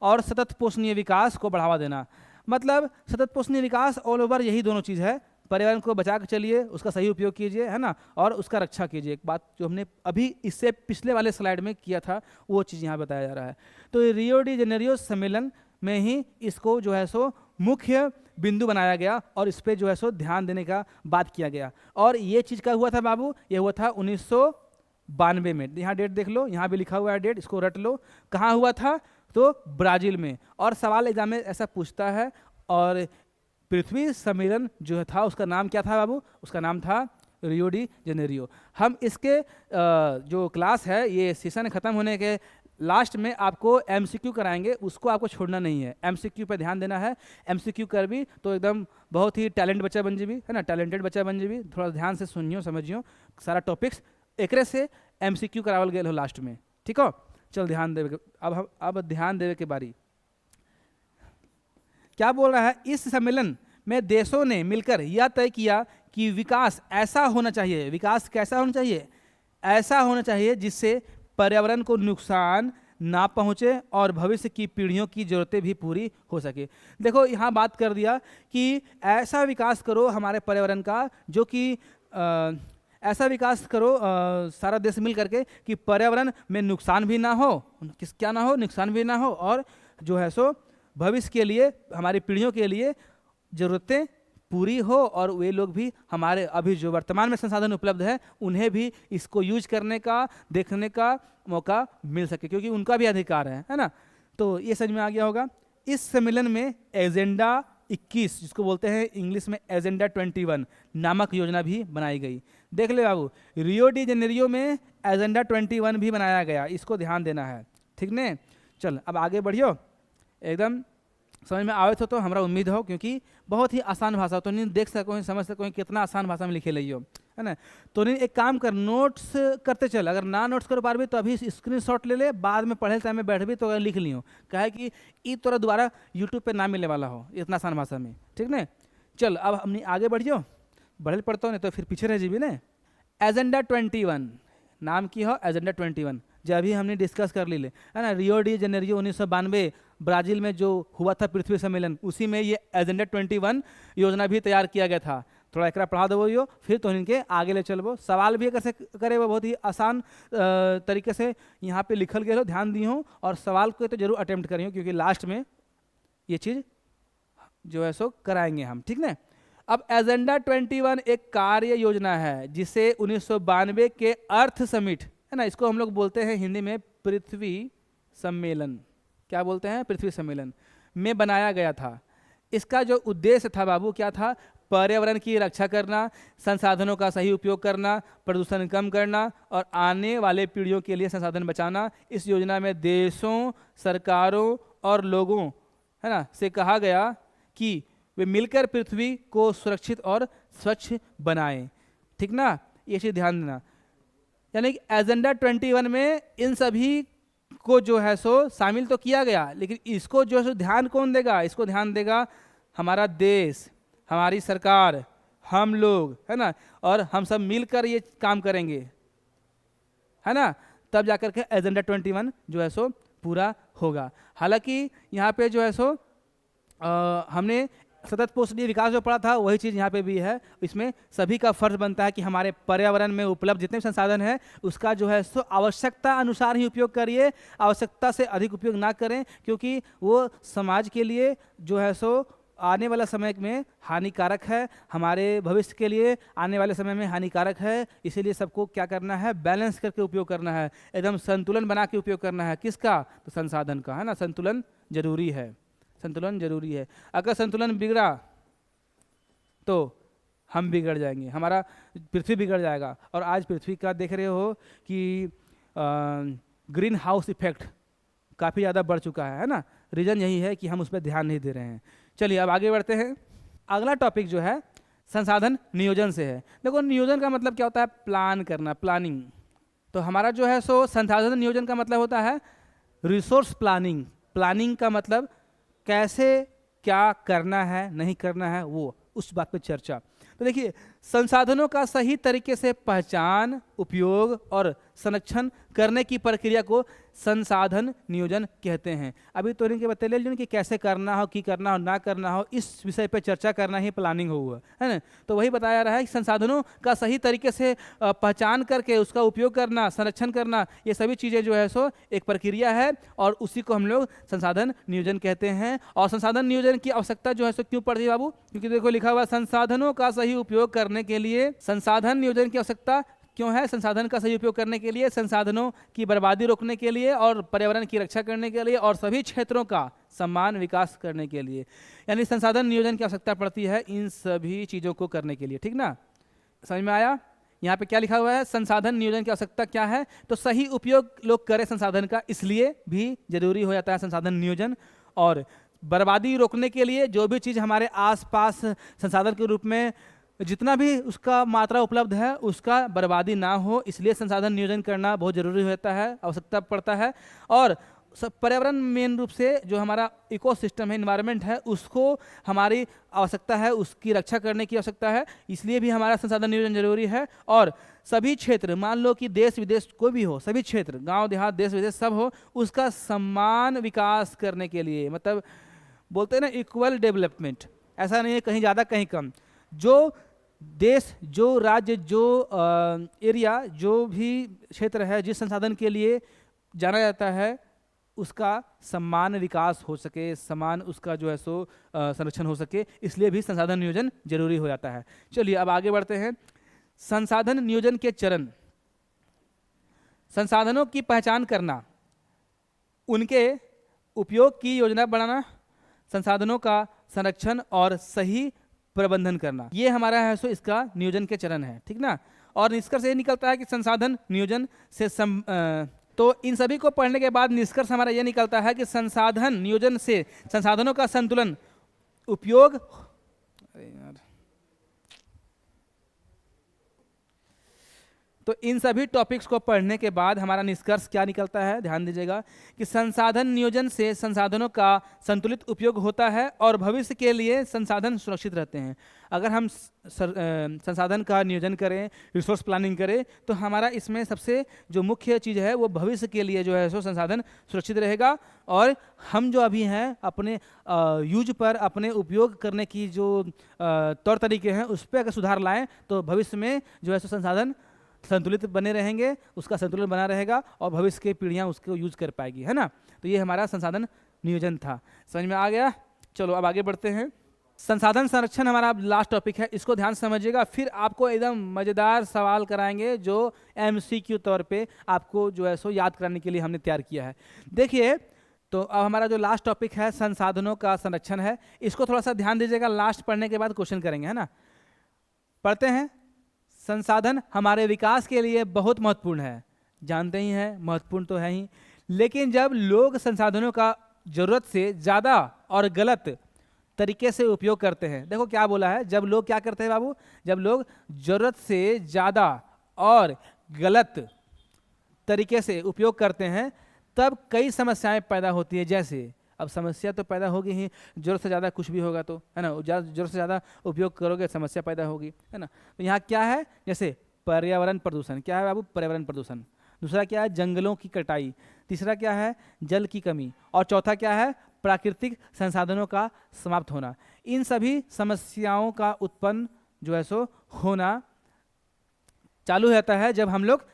और सतत पोषणीय विकास को बढ़ावा देना। मतलब सतत पोषणीय विकास ऑल ओवर यही दोनों चीज़ है, पर्यावरण को बचा के चलिए, उसका सही उपयोग कीजिए, है ना, और उसका रक्षा कीजिए। एक बात जो हमने अभी इससे पिछले वाले स्लाइड में किया था वो चीज़ यहाँ बताया जा रहा है। तो रियो डी जेनेरियो सम्मेलन में ही इसको जो है सो मुख्य बिंदु बनाया गया और इस पर जो है सो ध्यान देने का बात किया गया। और ये चीज़ का हुआ था बाबू, ये हुआ था 1992 में। यहाँ डेट देख लो, यहाँ भी लिखा हुआ है डेट, इसको रट लो। कहाँ हुआ था, तो ब्राज़ील में। और सवाल एग्जाम में ऐसा पूछता है। और पृथ्वी सम्मेलन जो था उसका नाम क्या था बाबू, उसका नाम था रियो डी जेनेरियो। हम इसके जो क्लास है, ये सेशन खत्म होने के लास्ट में आपको MCQ कराएंगे, उसको आपको छोड़ना नहीं है, MCQ पे ध्यान देना है। MCQ कर भी तो एकदम बहुत ही टैलेंट बच्चा बन जी भी, है ना, टैलेंटेड बच्चा बन जी भी। थोड़ा ध्यान से सुनियो समझियो सारा टॉपिक्स, एकरे से MCQ करावल गए हो लास्ट में, ठीक हो। चल ध्यान देवे, अब ध्यान देवे के बारी। क्या बोल रहा है, इस सम्मेलन में देशों ने मिलकर यह तय किया कि विकास ऐसा होना चाहिए, विकास कैसा होना चाहिए, ऐसा होना चाहिए जिससे पर्यावरण को नुकसान ना पहुँचे और भविष्य की पीढ़ियों की ज़रूरतें भी पूरी हो सके। देखो यहाँ बात कर दिया कि ऐसा विकास करो हमारे पर्यावरण का, जो कि ऐसा विकास करो सारा देश मिल करके कि पर्यावरण में नुकसान भी ना हो, क्या ना हो, नुकसान भी ना हो, और जो है सो भविष्य के लिए, हमारी पीढ़ियों के लिए ज़रूरतें पूरी हो, और वे लोग भी हमारे अभी जो वर्तमान में संसाधन उपलब्ध है उन्हें भी इसको यूज करने का, देखने का मौका मिल सके, क्योंकि उनका भी अधिकार है ना। तो ये समझ में आ गया होगा। इस सम्मेलन में एजेंडा 21, जिसको बोलते हैं इंग्लिश में एजेंडा 21 नामक योजना भी बनाई गई। देख ले बाबू, रियो डी जेनेरियो में एजेंडा 21 भी बनाया गया, इसको ध्यान देना है, ठीक ने। चल अब आगे बढ़ियो, एकदम समझ में आवे तो हमरा उम्मीद हो, क्योंकि बहुत ही आसान भाषा, तो नहीं देख सको, समझ सको कितना आसान भाषा में लिखे लियो, है ना। तो नहीं एक काम कर, नोट्स करते चल, अगर ना नोट्स कर पारबी तो अभी स्क्रीनशॉट ले ले, बाद में पढ़े टाइम में बैठ भी तो लिख लियो, कहे कि ये तोरा दोबारा यूट्यूब पे ना मिलने वाला हो इतना आसान भाषा में, ठीक ने। चल अब हमने आगे बढ़ियो, बढ़े पढ़ता नहीं तो फिर पीछे रह जीबी ने। एजेंडा 21 नाम की हो, एजेंडा 21 जब भी हमने डिस्कस कर ली ले, है ना। रियो डी जेनेरियो 1992 ब्राज़ील में जो हुआ था पृथ्वी सम्मेलन, उसी में ये एजेंडा 21 योजना भी तैयार किया गया था। थोड़ा एकरा पढ़ा देवो यो, फिर तो इनके आगे ले चलबो। सवाल भी कैसे करे वो बहुत ही आसान तरीके से यहाँ पे लिखल गए हो, ध्यान दी हो, और सवाल को तो जरूर अटेम्प्ट करियो, क्योंकि लास्ट में ये चीज़ जो है सो कराएंगे हम, ठीक ना। अब एजेंडा 21 एक कार्य योजना है जिसे 1992 के अर्थ समिट, है ना, इसको हम लोग बोलते हैं हिंदी में पृथ्वी सम्मेलन, क्या बोलते हैं, पृथ्वी सम्मेलन में बनाया गया था। इसका जो उद्देश्य था बाबू क्या था, पर्यावरण की रक्षा करना, संसाधनों का सही उपयोग करना, प्रदूषण कम करना और आने वाले पीढ़ियों के लिए संसाधन बचाना। इस योजना में देशों, सरकारों और लोगों, है ना, से कहा गया कि वे मिलकर पृथ्वी को सुरक्षित और स्वच्छ बनाएं। ठीक ना, ये चीज़ ध्यान देना। यानी कि एजेंडा 21 में इन सभी को जो है सो शामिल तो किया गया, लेकिन इसको जो है सो ध्यान कौन देगा? इसको ध्यान देगा हमारा देश, हमारी सरकार, हम लोग, है ना, और हम सब मिलकर ये काम करेंगे, है ना, तब जाकर के एजेंडा 21 जो है सो पूरा होगा। हालांकि यहाँ पे जो है सो हमने सतत पोषणीय विकास जो पढ़ा था वही चीज़ यहाँ पे भी है। इसमें सभी का फर्ज बनता है कि हमारे पर्यावरण में उपलब्ध जितने भी संसाधन हैं उसका जो है सो आवश्यकता अनुसार ही उपयोग करिए, आवश्यकता से अधिक उपयोग ना करें, क्योंकि वो समाज के लिए जो है सो आने वाला समय में हानिकारक है, हमारे भविष्य के लिए आने वाले समय में हानिकारक है। इसीलिए सबको क्या करना है? बैलेंस करके उपयोग करना है, एकदम संतुलन बना के उपयोग करना है। किसका? तो संसाधन का, है ना। संतुलन जरूरी है, संतुलन जरूरी है। अगर संतुलन बिगड़ा तो हम बिगड़ जाएंगे, हमारा पृथ्वी बिगड़ जाएगा। और आज पृथ्वी का देख रहे हो कि ग्रीन हाउस इफेक्ट काफ़ी ज़्यादा बढ़ चुका है ना। रीज़न यही है कि हम उस पर ध्यान नहीं दे रहे हैं। चलिए अब आगे बढ़ते हैं। अगला टॉपिक जो है संसाधन नियोजन से है। देखो, नियोजन का मतलब क्या होता है? प्लान करना, प्लानिंग। तो हमारा जो है सो संसाधन नियोजन का मतलब होता है रिसोर्स प्लानिंग। प्लानिंग का मतलब कैसे क्या करना है, नहीं करना है, वो उस बात पे चर्चा। तो देखिए, संसाधनों का सही तरीके से पहचान, उपयोग और संरक्षण करने की प्रक्रिया को संसाधन नियोजन कहते हैं। अभी तो इनके बता ले कि कैसे करना हो, की करना हो, ना करना हो, इस विषय पे चर्चा करना ही प्लानिंग हुआ है ना। तो वही बताया रहा है कि संसाधनों का सही तरीके से पहचान करके उसका उपयोग करना, संरक्षण करना, ये सभी चीज़ें जो है सो एक प्रक्रिया है और उसी को हम लोग संसाधन नियोजन कहते हैं। और संसाधन नियोजन की आवश्यकता जो है सो क्यों पड़ती है बाबू? क्योंकि देखो लिखा हुआ संसाधनों का सही उपयोग करने के लिए संसाधन नियोजन की आवश्यकता क्यों है? संसाधन का सही उपयोग करने के लिए, संसाधनों की बर्बादी रोकने के लिए और पर्यावरण की रक्षा करने के लिए और सभी क्षेत्रों का समान विकास करने के लिए। यानी संसाधन नियोजन की आवश्यकता पड़ती है इन सभी चीज़ों को करने के लिए। ठीक ना, समझ में आया? यहाँ पे क्या लिखा हुआ है? संसाधन नियोजन की आवश्यकता क्या है? तो सही उपयोग लोग करें संसाधन का, इसलिए भी जरूरी हो जाता है संसाधन नियोजन। और बर्बादी रोकने के लिए जो भी चीज़ हमारे आसपास संसाधन के रूप में जितना भी उसका मात्रा उपलब्ध है उसका बर्बादी ना हो, इसलिए संसाधन नियोजन करना बहुत ज़रूरी होता है, आवश्यकता पड़ता है। और पर्यावरण मेन रूप से जो हमारा इकोसिस्टम है, इन्वायरमेंट है, उसको हमारी आवश्यकता है, उसकी रक्षा करने की आवश्यकता है, इसलिए भी हमारा संसाधन नियोजन जरूरी है। और सभी क्षेत्र, मान लो कि देश विदेश कोई भी हो, सभी क्षेत्र, गाँव देहात, देश विदेश सब हो, उसका समान विकास करने के लिए, मतलब बोलते हैं ना इक्वल डेवलपमेंट, ऐसा नहीं है कहीं ज़्यादा कहीं कम। जो देश, जो राज्य, जो एरिया, जो भी क्षेत्र है, जिस संसाधन के लिए जाना जाता है, उसका समान विकास हो सके, समान उसका जो है सो संरक्षण हो सके, इसलिए भी संसाधन नियोजन जरूरी हो जाता है। चलिए अब आगे बढ़ते हैं। संसाधन नियोजन के चरण: संसाधनों की पहचान करना, उनके उपयोग की योजना बनाना, संसाधनों का संरक्षण और सही प्रबंधन करना, ये हमारा है सो इसका नियोजन के चरण है। ठीक ना। और निष्कर्ष ये निकलता है कि संसाधन नियोजन से तो इन सभी को पढ़ने के बाद निष्कर्ष हमारा ये निकलता है कि संसाधन नियोजन से संसाधनों का संतुलन, उपयोग, तो इन सभी टॉपिक्स को पढ़ने के बाद हमारा निष्कर्ष क्या निकलता है? ध्यान दीजिएगा कि संसाधन नियोजन से संसाधनों का संतुलित उपयोग होता है और भविष्य के लिए संसाधन सुरक्षित रहते हैं। अगर हम संसाधन का नियोजन करें, रिसोर्स प्लानिंग करें, तो हमारा इसमें सबसे जो मुख्य चीज़ है वो भविष्य के लिए जो है सो संसाधन सुरक्षित रहेगा। और हम जो अभी हैं अपने यूज पर, अपने उपयोग करने की जो तौर तरीके हैं उस पर अगर सुधार लाएँ तो भविष्य में जो है सो संसाधन संतुलित बने रहेंगे, उसका संतुलन बना रहेगा और भविष्य की पीढ़ियां उसको यूज कर पाएगी, है ना। तो ये हमारा संसाधन नियोजन था। समझ में आ गया? चलो अब आगे बढ़ते हैं। संसाधन संरक्षण हमारा लास्ट टॉपिक है, इसको ध्यान समझिएगा। फिर आपको एकदम मज़ेदार सवाल कराएंगे जो MCQ तौर पे आपको जो है सो याद कराने के लिए हमने तैयार किया है। देखिए, तो अब हमारा जो लास्ट टॉपिक है संसाधनों का संरक्षण है, इसको थोड़ा सा ध्यान दीजिएगा, लास्ट पढ़ने के बाद क्वेश्चन करेंगे, है ना। पढ़ते हैं। संसाधन हमारे विकास के लिए बहुत महत्वपूर्ण है, जानते ही हैं, महत्वपूर्ण तो है ही, लेकिन जब लोग संसाधनों का जरूरत से ज़्यादा और गलत तरीके से उपयोग करते हैं, देखो क्या बोला है, जब लोग क्या करते हैं बाबू, जब लोग जरूरत से ज़्यादा और गलत तरीके से उपयोग करते हैं तब कई समस्याएं पैदा होती है। जैसे अब समस्या तो पैदा होगी ही, जरूरत से ज़्यादा कुछ भी होगा तो, है ना, जरूरत से ज़्यादा उपयोग करोगे समस्या पैदा होगी, है ना। तो यहाँ क्या है, जैसे पर्यावरण प्रदूषण, क्या है बाबू, पर्यावरण प्रदूषण। दूसरा क्या है, जंगलों की कटाई। तीसरा क्या है, जल की कमी। और चौथा क्या है, प्राकृतिक संसाधनों का समाप्त होना। इन सभी समस्याओं का उत्पन्न जो है सो होना चालू रहता है जब हम लोग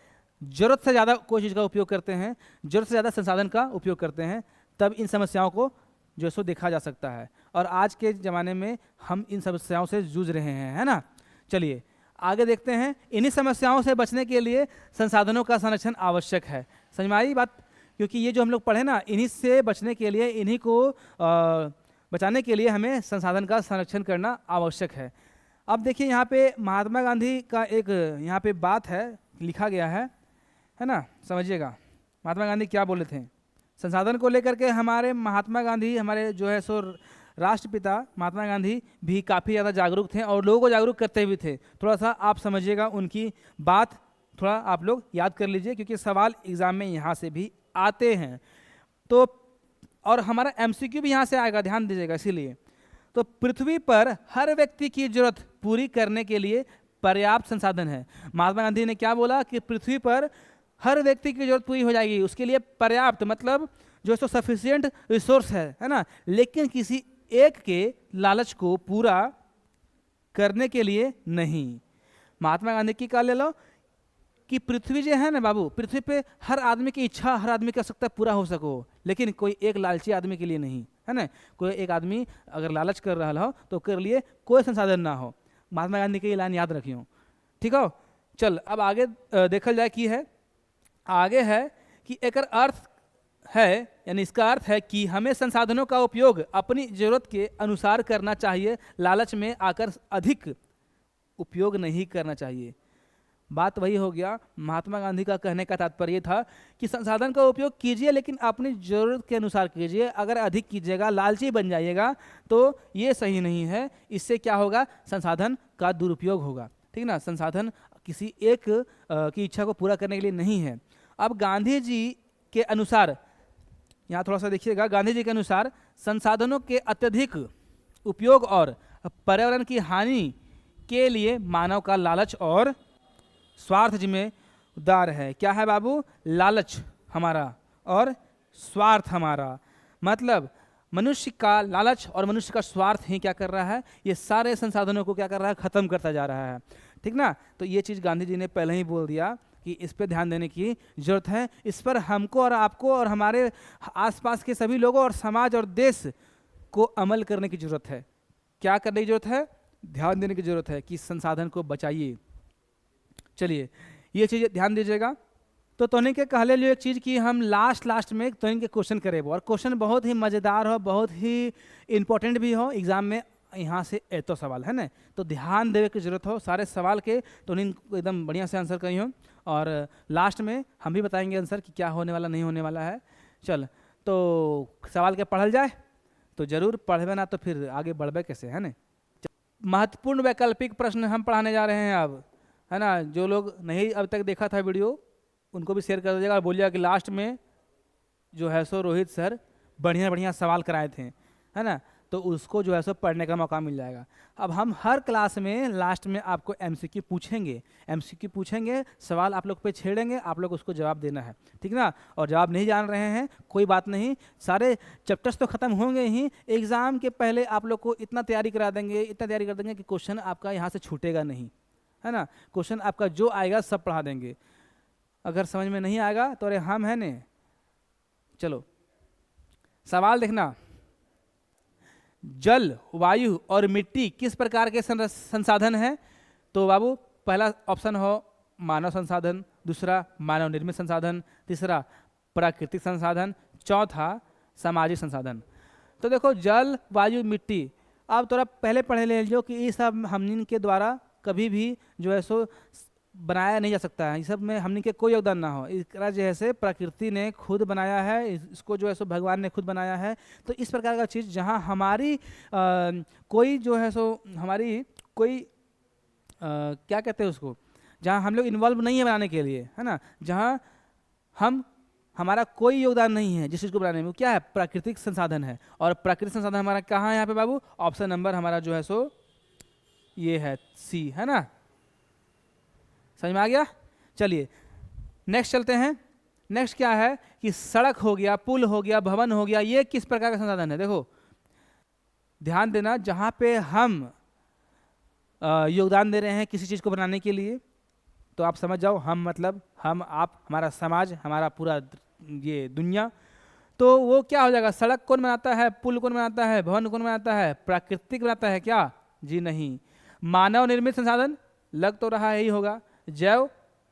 जरूरत से ज़्यादा कोई चीज़ का उपयोग करते हैं, जरूरत से ज़्यादा संसाधन का उपयोग करते हैं, तब इन समस्याओं को जो है सो देखा जा सकता है। और आज के ज़माने में हम इन समस्याओं से जूझ रहे हैं, है ना। चलिए आगे देखते हैं। इन्हीं समस्याओं से बचने के लिए संसाधनों का संरक्षण आवश्यक है। समझ में आई बात, क्योंकि ये जो हम लोग पढ़े ना, इन्हीं से बचने के लिए, इन्हीं को बचाने के लिए हमें संसाधन का संरक्षण करना आवश्यक है। अब देखिए यहाँ पे महात्मा गांधी का एक यहाँ पे बात है, लिखा गया है ना, समझिएगा। महात्मा गांधी क्या बोले थे संसाधन को लेकर के। हमारे महात्मा गांधी, हमारे जो है सो राष्ट्रपिता महात्मा गांधी भी काफ़ी ज़्यादा जागरूक थे और लोगों को जागरूक करते भी थे। थोड़ा सा आप समझिएगा उनकी बात, थोड़ा आप लोग याद कर लीजिए, क्योंकि सवाल एग्जाम में यहाँ से भी आते हैं। तो और हमारा एमसीक्यू भी यहाँ से आएगा, ध्यान दीजिएगा। इसीलिए तो पृथ्वी पर हर व्यक्ति की जरूरत पूरी करने के लिए पर्याप्त संसाधन है। महात्मा गांधी ने क्या बोला कि पृथ्वी पर हर व्यक्ति की जरूरत पूरी हो जाएगी, उसके लिए पर्याप्त मतलब जो है सो सफिशिएंट रिसोर्स है ना, लेकिन किसी एक के लालच को पूरा करने के लिए नहीं। महात्मा गांधी की क्या ले लो कि पृथ्वी जो है ना बाबू, पृथ्वी पे हर आदमी की इच्छा, हर आदमी की आवश्यकता पूरा हो सको, लेकिन कोई एक लालची आदमी के लिए नहीं, है ना। कोई एक आदमी अगर लालच कर रहा हो तो कर लिए कोई संसाधन ना हो। महात्मा गांधी की ऐलान याद रखियो, ठीक हो। चल अब आगे देखल जाए की है, आगे है कि एक अर्थ है, यानी इसका अर्थ है कि हमें संसाधनों का उपयोग अपनी जरूरत के अनुसार करना चाहिए, लालच में आकर अधिक उपयोग नहीं करना चाहिए। बात वही हो गया। महात्मा गांधी का कहने का तात्पर्य था कि संसाधन का उपयोग कीजिए लेकिन अपनी ज़रूरत के अनुसार कीजिए। अगर अधिक कीजिएगा, लालची बन जाइएगा तो ये सही नहीं है। इससे क्या होगा, संसाधन का दुरुपयोग होगा, ठीक ना। संसाधन किसी एक की इच्छा को पूरा करने के लिए नहीं है। अब गांधी जी के अनुसार, यहाँ थोड़ा सा देखिएगा, गांधी जी के अनुसार संसाधनों के अत्यधिक उपयोग और पर्यावरण की हानि के लिए मानव का लालच और स्वार्थ जिम्मेदार है। क्या है बाबू, लालच हमारा और स्वार्थ हमारा। मतलब मनुष्य का लालच और मनुष्य का स्वार्थ ही क्या कर रहा है, ये सारे संसाधनों को क्या कर रहा है, ख़त्म करता जा रहा है, ठीक ना। तो ये चीज़ गांधी जी ने पहले ही बोल दिया कि इस पर ध्यान देने की ज़रूरत है। इस पर हमको और आपको और हमारे आसपास के सभी लोगों और समाज और देश को अमल करने की ज़रूरत है। क्या करने की ज़रूरत है, ध्यान देने की ज़रूरत है कि संसाधन को बचाइए। चलिए ये चीज़ ध्यान दीजिएगा। तो तोहनी के कहले लिए एक चीज़ कि हम लास्ट में तोहनी के क्वेश्चन करें, और क्वेश्चन बहुत ही मज़ेदार हो, बहुत ही इम्पोर्टेंट भी हो एग्जाम में। यहाँ से एतो सवाल है ना, तो ध्यान देवे की जरूरत हो सारे सवाल के, तो उन्हें एकदम बढ़िया से आंसर करी हो। और लास्ट में हम भी बताएंगे आंसर कि क्या होने वाला नहीं होने वाला है। चल तो सवाल के पढ़ल जाए, तो जरूर पढ़वे ना तो फिर आगे बढ़बे कैसे, है ना। महत्वपूर्ण वैकल्पिक प्रश्न हम पढ़ाने जा रहे हैं अब, है ना। जो लोग नहीं अब तक देखा था वीडियो उनको भी शेयर कर दीजिएगा और बोलिएगा कि लास्ट में जो है सो रोहित सर बढ़िया बढ़िया सवाल कराए थे, है ना, तो उसको जो है सो पढ़ने का मौका मिल जाएगा। अब हम हर क्लास में लास्ट में आपको एमसीक्यू पूछेंगे, सवाल आप लोग पे छेड़ेंगे, आप लोग उसको जवाब देना है, ठीक ना। और जवाब नहीं जान रहे हैं कोई बात नहीं, सारे चैप्टर्स तो ख़त्म होंगे ही, एग्ज़ाम के पहले आप लोग को इतना तैयारी करा देंगे, इतना तैयारी कर देंगे कि क्वेश्चन आपका यहाँ से छूटेगा नहीं, है ना। क्वेश्चन आपका जो आएगा सब पढ़ा देंगे। अगर समझ में नहीं आएगा तो अरे हम है ने। चलो सवाल देखना, जल, वायु और मिट्टी किस प्रकार के संसाधन हैं। तो बाबू पहला ऑप्शन हो मानव संसाधन, दूसरा मानव निर्मित संसाधन, तीसरा प्राकृतिक संसाधन, चौथा सामाजिक संसाधन। तो देखो जल, वायु, मिट्टी, आप थोड़ा पहले पढ़े ले लो कि ये सब हमनी के द्वारा कभी भी जो है सो बनाया नहीं जा सकता है, ये सब में हमनी के कोई योगदान ना हो। इसका जैसे प्रकृति ने खुद बनाया है, इसको जो है सो भगवान ने खुद बनाया है। तो इस प्रकार का चीज़ जहाँ हमारी कोई जो है सो हमारी कोई क्या कहते हैं उसको, जहाँ हम लोग इन्वॉल्व नहीं है बनाने के लिए, है ना, जहाँ हमारा कोई योगदान नहीं है जिस चीज़ को बनाने में, वो क्या है, प्राकृतिक संसाधन है। और प्राकृतिक संसाधन हमारा कहाँ है यहाँ पे बाबू, ऑप्शन नंबर हमारा जो है सो ये है सी, है ना, समझ में आ गया। चलिए नेक्स्ट चलते हैं। नेक्स्ट क्या है कि सड़क हो गया, पुल हो गया, भवन हो गया, ये किस प्रकार का संसाधन है। देखो ध्यान देना, जहाँ पे हम योगदान दे रहे हैं किसी चीज़ को बनाने के लिए, तो आप समझ जाओ हम मतलब हम, आप, हमारा समाज, हमारा पूरा ये दुनिया, तो वो क्या हो जाएगा, सड़क कौन बनाता है, पुल कौन बनाता है, भवन कौन बनाता है, प्राकृतिक बनाता है क्या, जी नहीं। मानव निर्मित संसाधन लग तो रहा ही होगा, जैव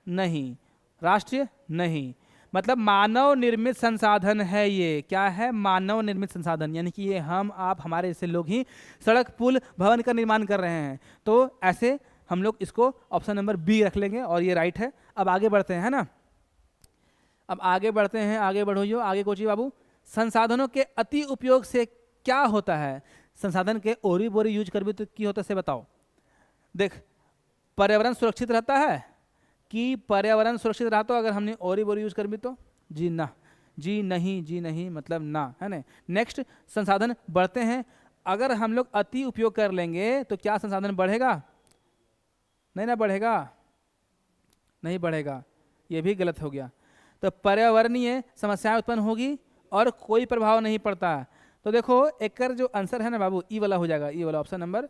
नहीं, राष्ट्रीय नहीं, मतलब मानव निर्मित संसाधन है। ये क्या है, मानव निर्मित संसाधन, यानी कि ये हम, आप, हमारे जैसे लोग ही सड़क, पुल, भवन का निर्माण कर रहे हैं। तो ऐसे हम लोग इसको ऑप्शन नंबर बी रख लेंगे और ये राइट है। अब आगे बढ़ते हैं, है ना, अब आगे बढ़ते हैं, आगे बढ़ो, आगे कोची बाबू। संसाधनों के अति उपयोग से क्या होता है, संसाधन के ओरी बोरी यूज कर भी तो की होता है, से बताओ। देख, पर्यावरण सुरक्षित रहता है कि पर्यावरण सुरक्षित रहा तो अगर हमने ओरी बोरी यूज कर भी तो, जी ना, जी नहीं, जी नहीं मतलब ना, है ना। नेक्स्ट, संसाधन बढ़ते हैं, अगर हम लोग अति उपयोग कर लेंगे तो क्या संसाधन बढ़ेगा, नहीं ना बढ़ेगा, नहीं बढ़ेगा, ये भी गलत हो गया। तो पर्यावरणीय समस्याएं उत्पन्न होगी और कोई प्रभाव नहीं पड़ता। तो देखो एक जो आंसर है ना बाबू, ई वाला हो जाएगा, ई वाला ऑप्शन नंबर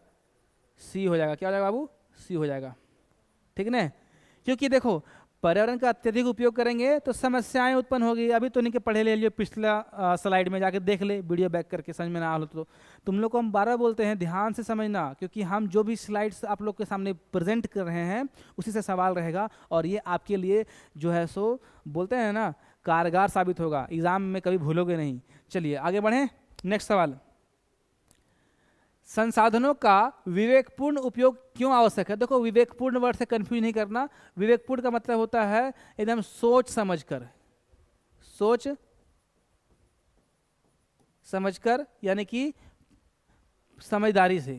सी हो जाएगा। क्या हो जाएगा बाबू, सी हो जाएगा, ठीक ना। क्योंकि देखो पर्यावरण का अत्यधिक उपयोग करेंगे तो समस्याएं उत्पन्न होगी। अभी तो नहीं के पढ़े ले लियो, पिछला स्लाइड में जाके देख ले, वीडियो बैक करके, समझ में ना हो तो तुम लोग को हम 12 बोलते हैं, ध्यान से समझना, क्योंकि हम जो भी स्लाइड्स आप लोग के सामने प्रेजेंट कर रहे हैं उसी से सवाल रहेगा और ये आपके लिए जो है सो बोलते हैं ना कारगर साबित होगा, एग्जाम में कभी भूलोगे नहीं। चलिए आगे बढ़ें, नेक्स्ट सवाल, संसाधनों का विवेकपूर्ण उपयोग क्यों आवश्यक है। देखो विवेकपूर्ण वर्ड से कंफ्यूज नहीं करना, विवेकपूर्ण का मतलब होता है एकदम सोच समझकर, सोच समझकर, यानी कि समझदारी से।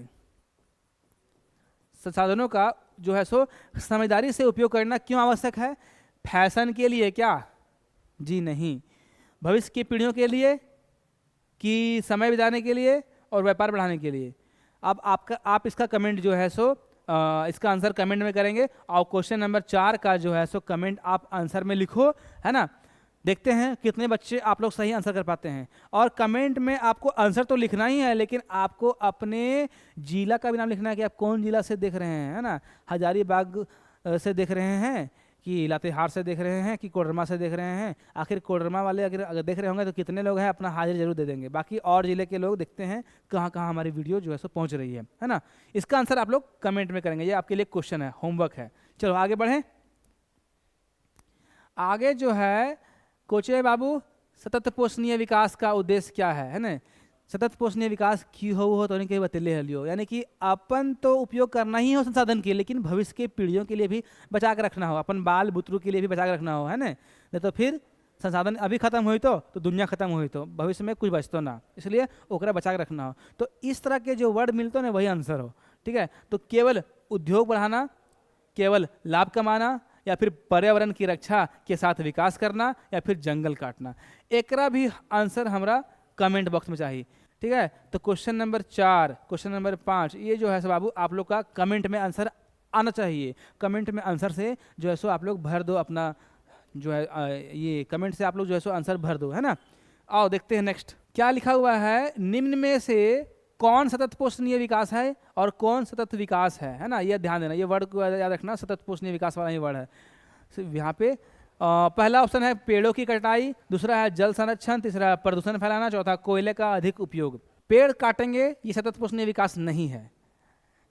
संसाधनों का जो है सो समझदारी से उपयोग करना क्यों आवश्यक है, फैशन के लिए क्या, जी नहीं, भविष्य की पीढ़ियों के लिए, कि समय बिताने के लिए और व्यापार बढ़ाने के लिए। अब आप इसका कमेंट जो है सो इसका आंसर कमेंट में करेंगे और क्वेश्चन नंबर 4 का जो है सो कमेंट आप आंसर में लिखो, है ना। देखते हैं कितने बच्चे आप लोग सही आंसर कर पाते हैं। और कमेंट में आपको आंसर तो लिखना ही है, लेकिन आपको अपने जिला का भी नाम लिखना है कि आप कौन जिला से देख रहे हैं, है ना। हजारीबाग से देख रहे हैं कि लातेहार से देख रहे हैं कि कोडरमा से देख रहे हैं। आखिर कोडरमा वाले अगर देख रहे होंगे तो कितने लोग हैं, अपना हाजिर जरूर दे देंगे। बाकी और जिले के लोग देखते हैं कहाँ कहाँ हमारी वीडियो जो है सो पहुँच रही है ना। इसका आंसर आप लोग कमेंट में करेंगे, ये आपके लिए क्वेश्चन है, होमवर्क है। चलो आगे बढ़ें। आगे जो है कोचे बाबू, सतत पोषणीय विकास का उद्देश्य क्या है ना। सतत पोषणीय विकास की हो तो नहीं बतेले हलियो, यानी कि अपन तो उपयोग करना ही हो संसाधन के, लेकिन भविष्य के पीढ़ियों के लिए भी बचा के रखना हो, अपन बाल बुतरू के लिए भी बचा के रखना हो, है ना। नहीं तो फिर संसाधन अभी खत्म हुई तो दुनिया खत्म हुई तो भविष्य में कुछ बचतो ना, इसलिए ओकरा बचा के रखना हो। तो इस तरह के जो वर्ड मिलते ना वही आंसर हो, ठीक है। तो केवल उद्योग बढ़ाना, केवल लाभ कमाना, या फिर पर्यावरण की रक्षा के साथ विकास करना, या फिर जंगल काटना, एकरा भी आंसर हमारा कमेंट बॉक्स में चाहिए, ठीक है। तो क्वेश्चन नंबर 4, क्वेश्चन नंबर 5, ये जो है सो बाबू आप लोग का कमेंट में आंसर आना चाहिए। कमेंट में आंसर से जो है सो आप लोग भर दो अपना जो है ये कमेंट से आप लोग जो है सो आंसर भर दो, है ना। आओ देखते हैं नेक्स्ट क्या लिखा हुआ है। निम्न में से कौन सतत पोषणीय विकास है और कौन सतत विकास है ना। ये ध्यान देना, ये वर्ड को याद रखना, सतत पोषणीय विकास वाला ही वर्ड है यहाँ पे। पहला ऑप्शन है पेड़ों की कटाई, दूसरा है जल संरक्षण, तीसरा है प्रदूषण फैलाना, चौथा कोयले का अधिक उपयोग। पेड़ काटेंगे ये सतत पोषणीय विकास नहीं है,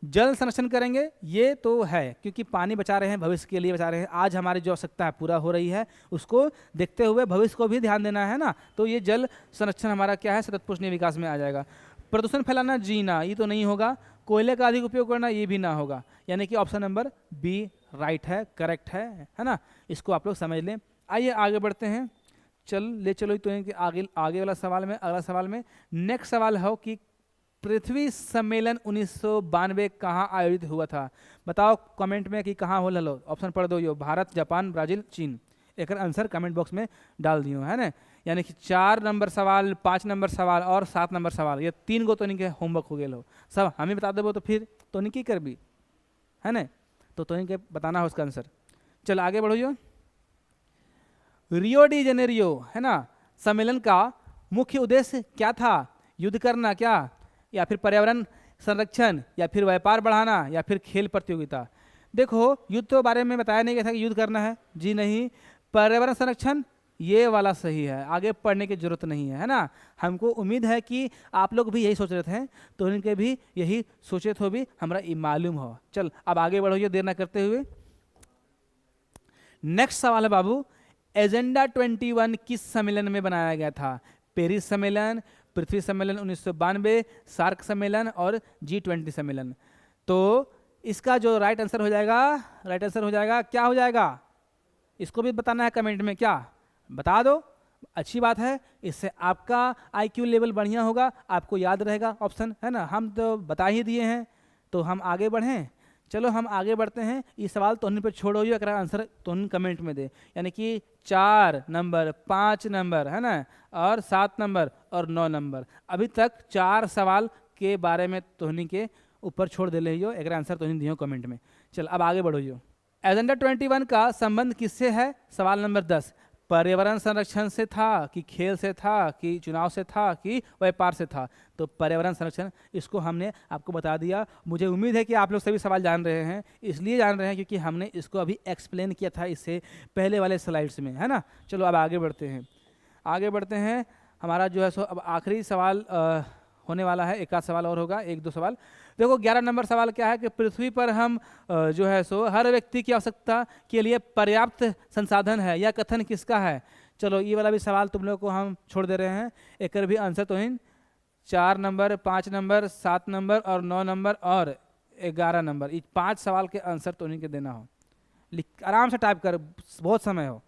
जल संरक्षण करेंगे, ये तो है क्योंकि पानी बचा रहे हैं, भविष्य के लिए बचा रहे हैं। आज हमारी जो आवश्यकता है पूरा हो रही है, उसको देखते हुए भविष्य को भी ध्यान देना है ना, तो ये जल संरक्षण हमारा क्या है, सतत पोषणीय विकास में आ जाएगा। प्रदूषण फैलाना, जीना, ये तो नहीं होगा। कोयले का अधिक उपयोग करना, ये भी ना होगा। यानी कि ऑप्शन नंबर बी राइट है, करेक्ट है ना। इसको आप लोग समझ लें। आइए आगे बढ़ते हैं, चलो तो इनके आगे वाला सवाल में, अगला सवाल में नेक्स्ट सवाल है कि पृथ्वी सम्मेलन 1992 कहाँ आयोजित हुआ था। बताओ कमेंट में कि कहाँ हो। लो ऑप्शन पढ़ दो, यो भारत, जापान, ब्राजील, चीन। एक आंसर कमेंट बॉक्स में डाल दियो है ना। यानी कि 4 नंबर सवाल, 5 नंबर सवाल और 7 नंबर सवाल, ये 3 गो तो इनके होमवर्क हो गए लो सब हमें बता देबो तो फिर तो नहीं की कर भी है ना, तो इनके बताना हो उसका आंसर। चलो आगे बढ़ो। रियो डी जेनेरियो है ना, सम्मेलन का मुख्य उद्देश्य क्या था। युद्ध करना क्या, या फिर पर्यावरण संरक्षण, या फिर व्यापार बढ़ाना, या फिर खेल प्रतियोगिता। देखो युद्ध के बारे में बताया नहीं गया था कि युद्ध करना है, जी नहीं। पर्यावरण संरक्षण ये वाला सही है, आगे पढ़ने की जरूरत नहीं है ना। हमको उम्मीद है कि आप लोग भी यही सोच रहे थे, तो इनके भी यही सोचे तो भी हमारा ये मालूम हो। चल अब आगे बढ़ो देर ना करते हुए। नेक्स्ट सवाल है बाबू, एजेंडा 21 किस सम्मेलन में बनाया गया था। पेरिस सम्मेलन, पृथ्वी सम्मेलन 1992, सार्क सम्मेलन और G20 सम्मेलन। तो इसका जो राइट आंसर हो जाएगा, क्या हो जाएगा, इसको भी बताना है कमेंट में, क्या बता दो। अच्छी बात है, इससे आपका IQ लेवल बढ़िया होगा, आपको याद रहेगा ऑप्शन है ना। हम तो बता ही दिए हैं, तो हम आगे बढ़ें। चलो हम आगे बढ़ते हैं। ये सवाल तो पे छोड़ो, ये आंसर तो कमेंट में दे। यानी कि 4 नंबर, 5 नंबर है ना, और 7 नंबर और 9 नंबर। अभी तक 4 सवाल के बारे में तोहनी के ऊपर छोड़ दे रही हो, एक आंसर तोहनी दियो कमेंट में। चल अब आगे बढ़ो। एजेंडा 21 का संबंध किससे है। सवाल नंबर 10, पर्यावरण संरक्षण से था कि खेल से था कि चुनाव से था कि व्यापार से था। तो पर्यावरण संरक्षण, इसको हमने आपको बता दिया। मुझे उम्मीद है कि आप लोग सभी सवाल जान रहे हैं, इसलिए जान रहे हैं क्योंकि हमने इसको अभी एक्सप्लेन किया था इससे पहले वाले स्लाइड्स में, है ना। चलो अब आगे बढ़ते हैं। हमारा जो है सो अब आखिरी सवाल होने वाला है, एक आध सवाल और होगा, 1-2 सवाल। देखो 11 नंबर सवाल क्या है कि पृथ्वी पर हम जो है सो हर व्यक्ति की आवश्यकता के लिए पर्याप्त संसाधन है, यह कथन किसका है। चलो ये वाला भी सवाल तुम लोग को हम छोड़ दे रहे हैं, एक भी आंसर तो 4 नंबर, 5 नंबर, 7 नंबर और 9 नंबर और 11 नंबर, ये 5 सवाल के आंसर तो इनके देना हो। आराम से टाइप कर, बहुत समय हो।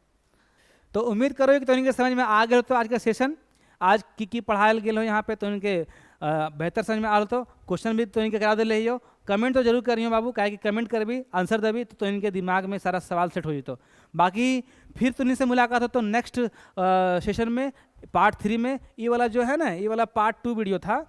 तो उम्मीद करो कि तो इनके समझ में आ गए हो। तो आज का सेशन आज की पढ़ाई गेल हो यहाँ पे, तो इनके बेहतर समझ में आ रहा। तो क्वेश्चन भी तो इनके करा दे रही हो, कमेंट तो जरूर करियो बाबू, काहे कि कमेंट कर भी आंसर देवी तो इनके दिमाग में सारा सवाल सेट हो तो। बाकी फिर तो इनसे मुलाकात हो तो नेक्स्ट सेशन में, पार्ट 3 में। ये वाला जो है ना, ये वाला पार्ट 2 वीडियो था,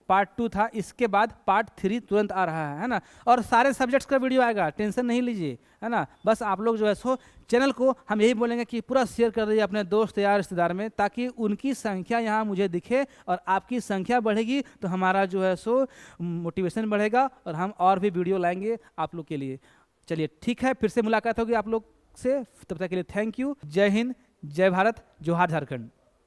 पार्ट 2 था, इसके बाद पार्ट 3 तुरंत आ रहा है ना। और सारे सब्जेक्ट्स का वीडियो आएगा, टेंशन नहीं लीजिए, है ना। बस आप लोग जो है सो चैनल को हम यही बोलेंगे कि पूरा शेयर कर दीजिए अपने दोस्त यार रिश्तेदार में, ताकि उनकी संख्या यहाँ मुझे दिखे, और आपकी संख्या बढ़ेगी तो हमारा जो है सो मोटिवेशन बढ़ेगा और हम और भी वीडियो लाएंगे आप लोग के लिए। चलिए ठीक है, फिर से मुलाकात होगी आप लोग से, तब तक के लिए थैंक यू। जय हिंद, जय भारत, जोहार झारखंड।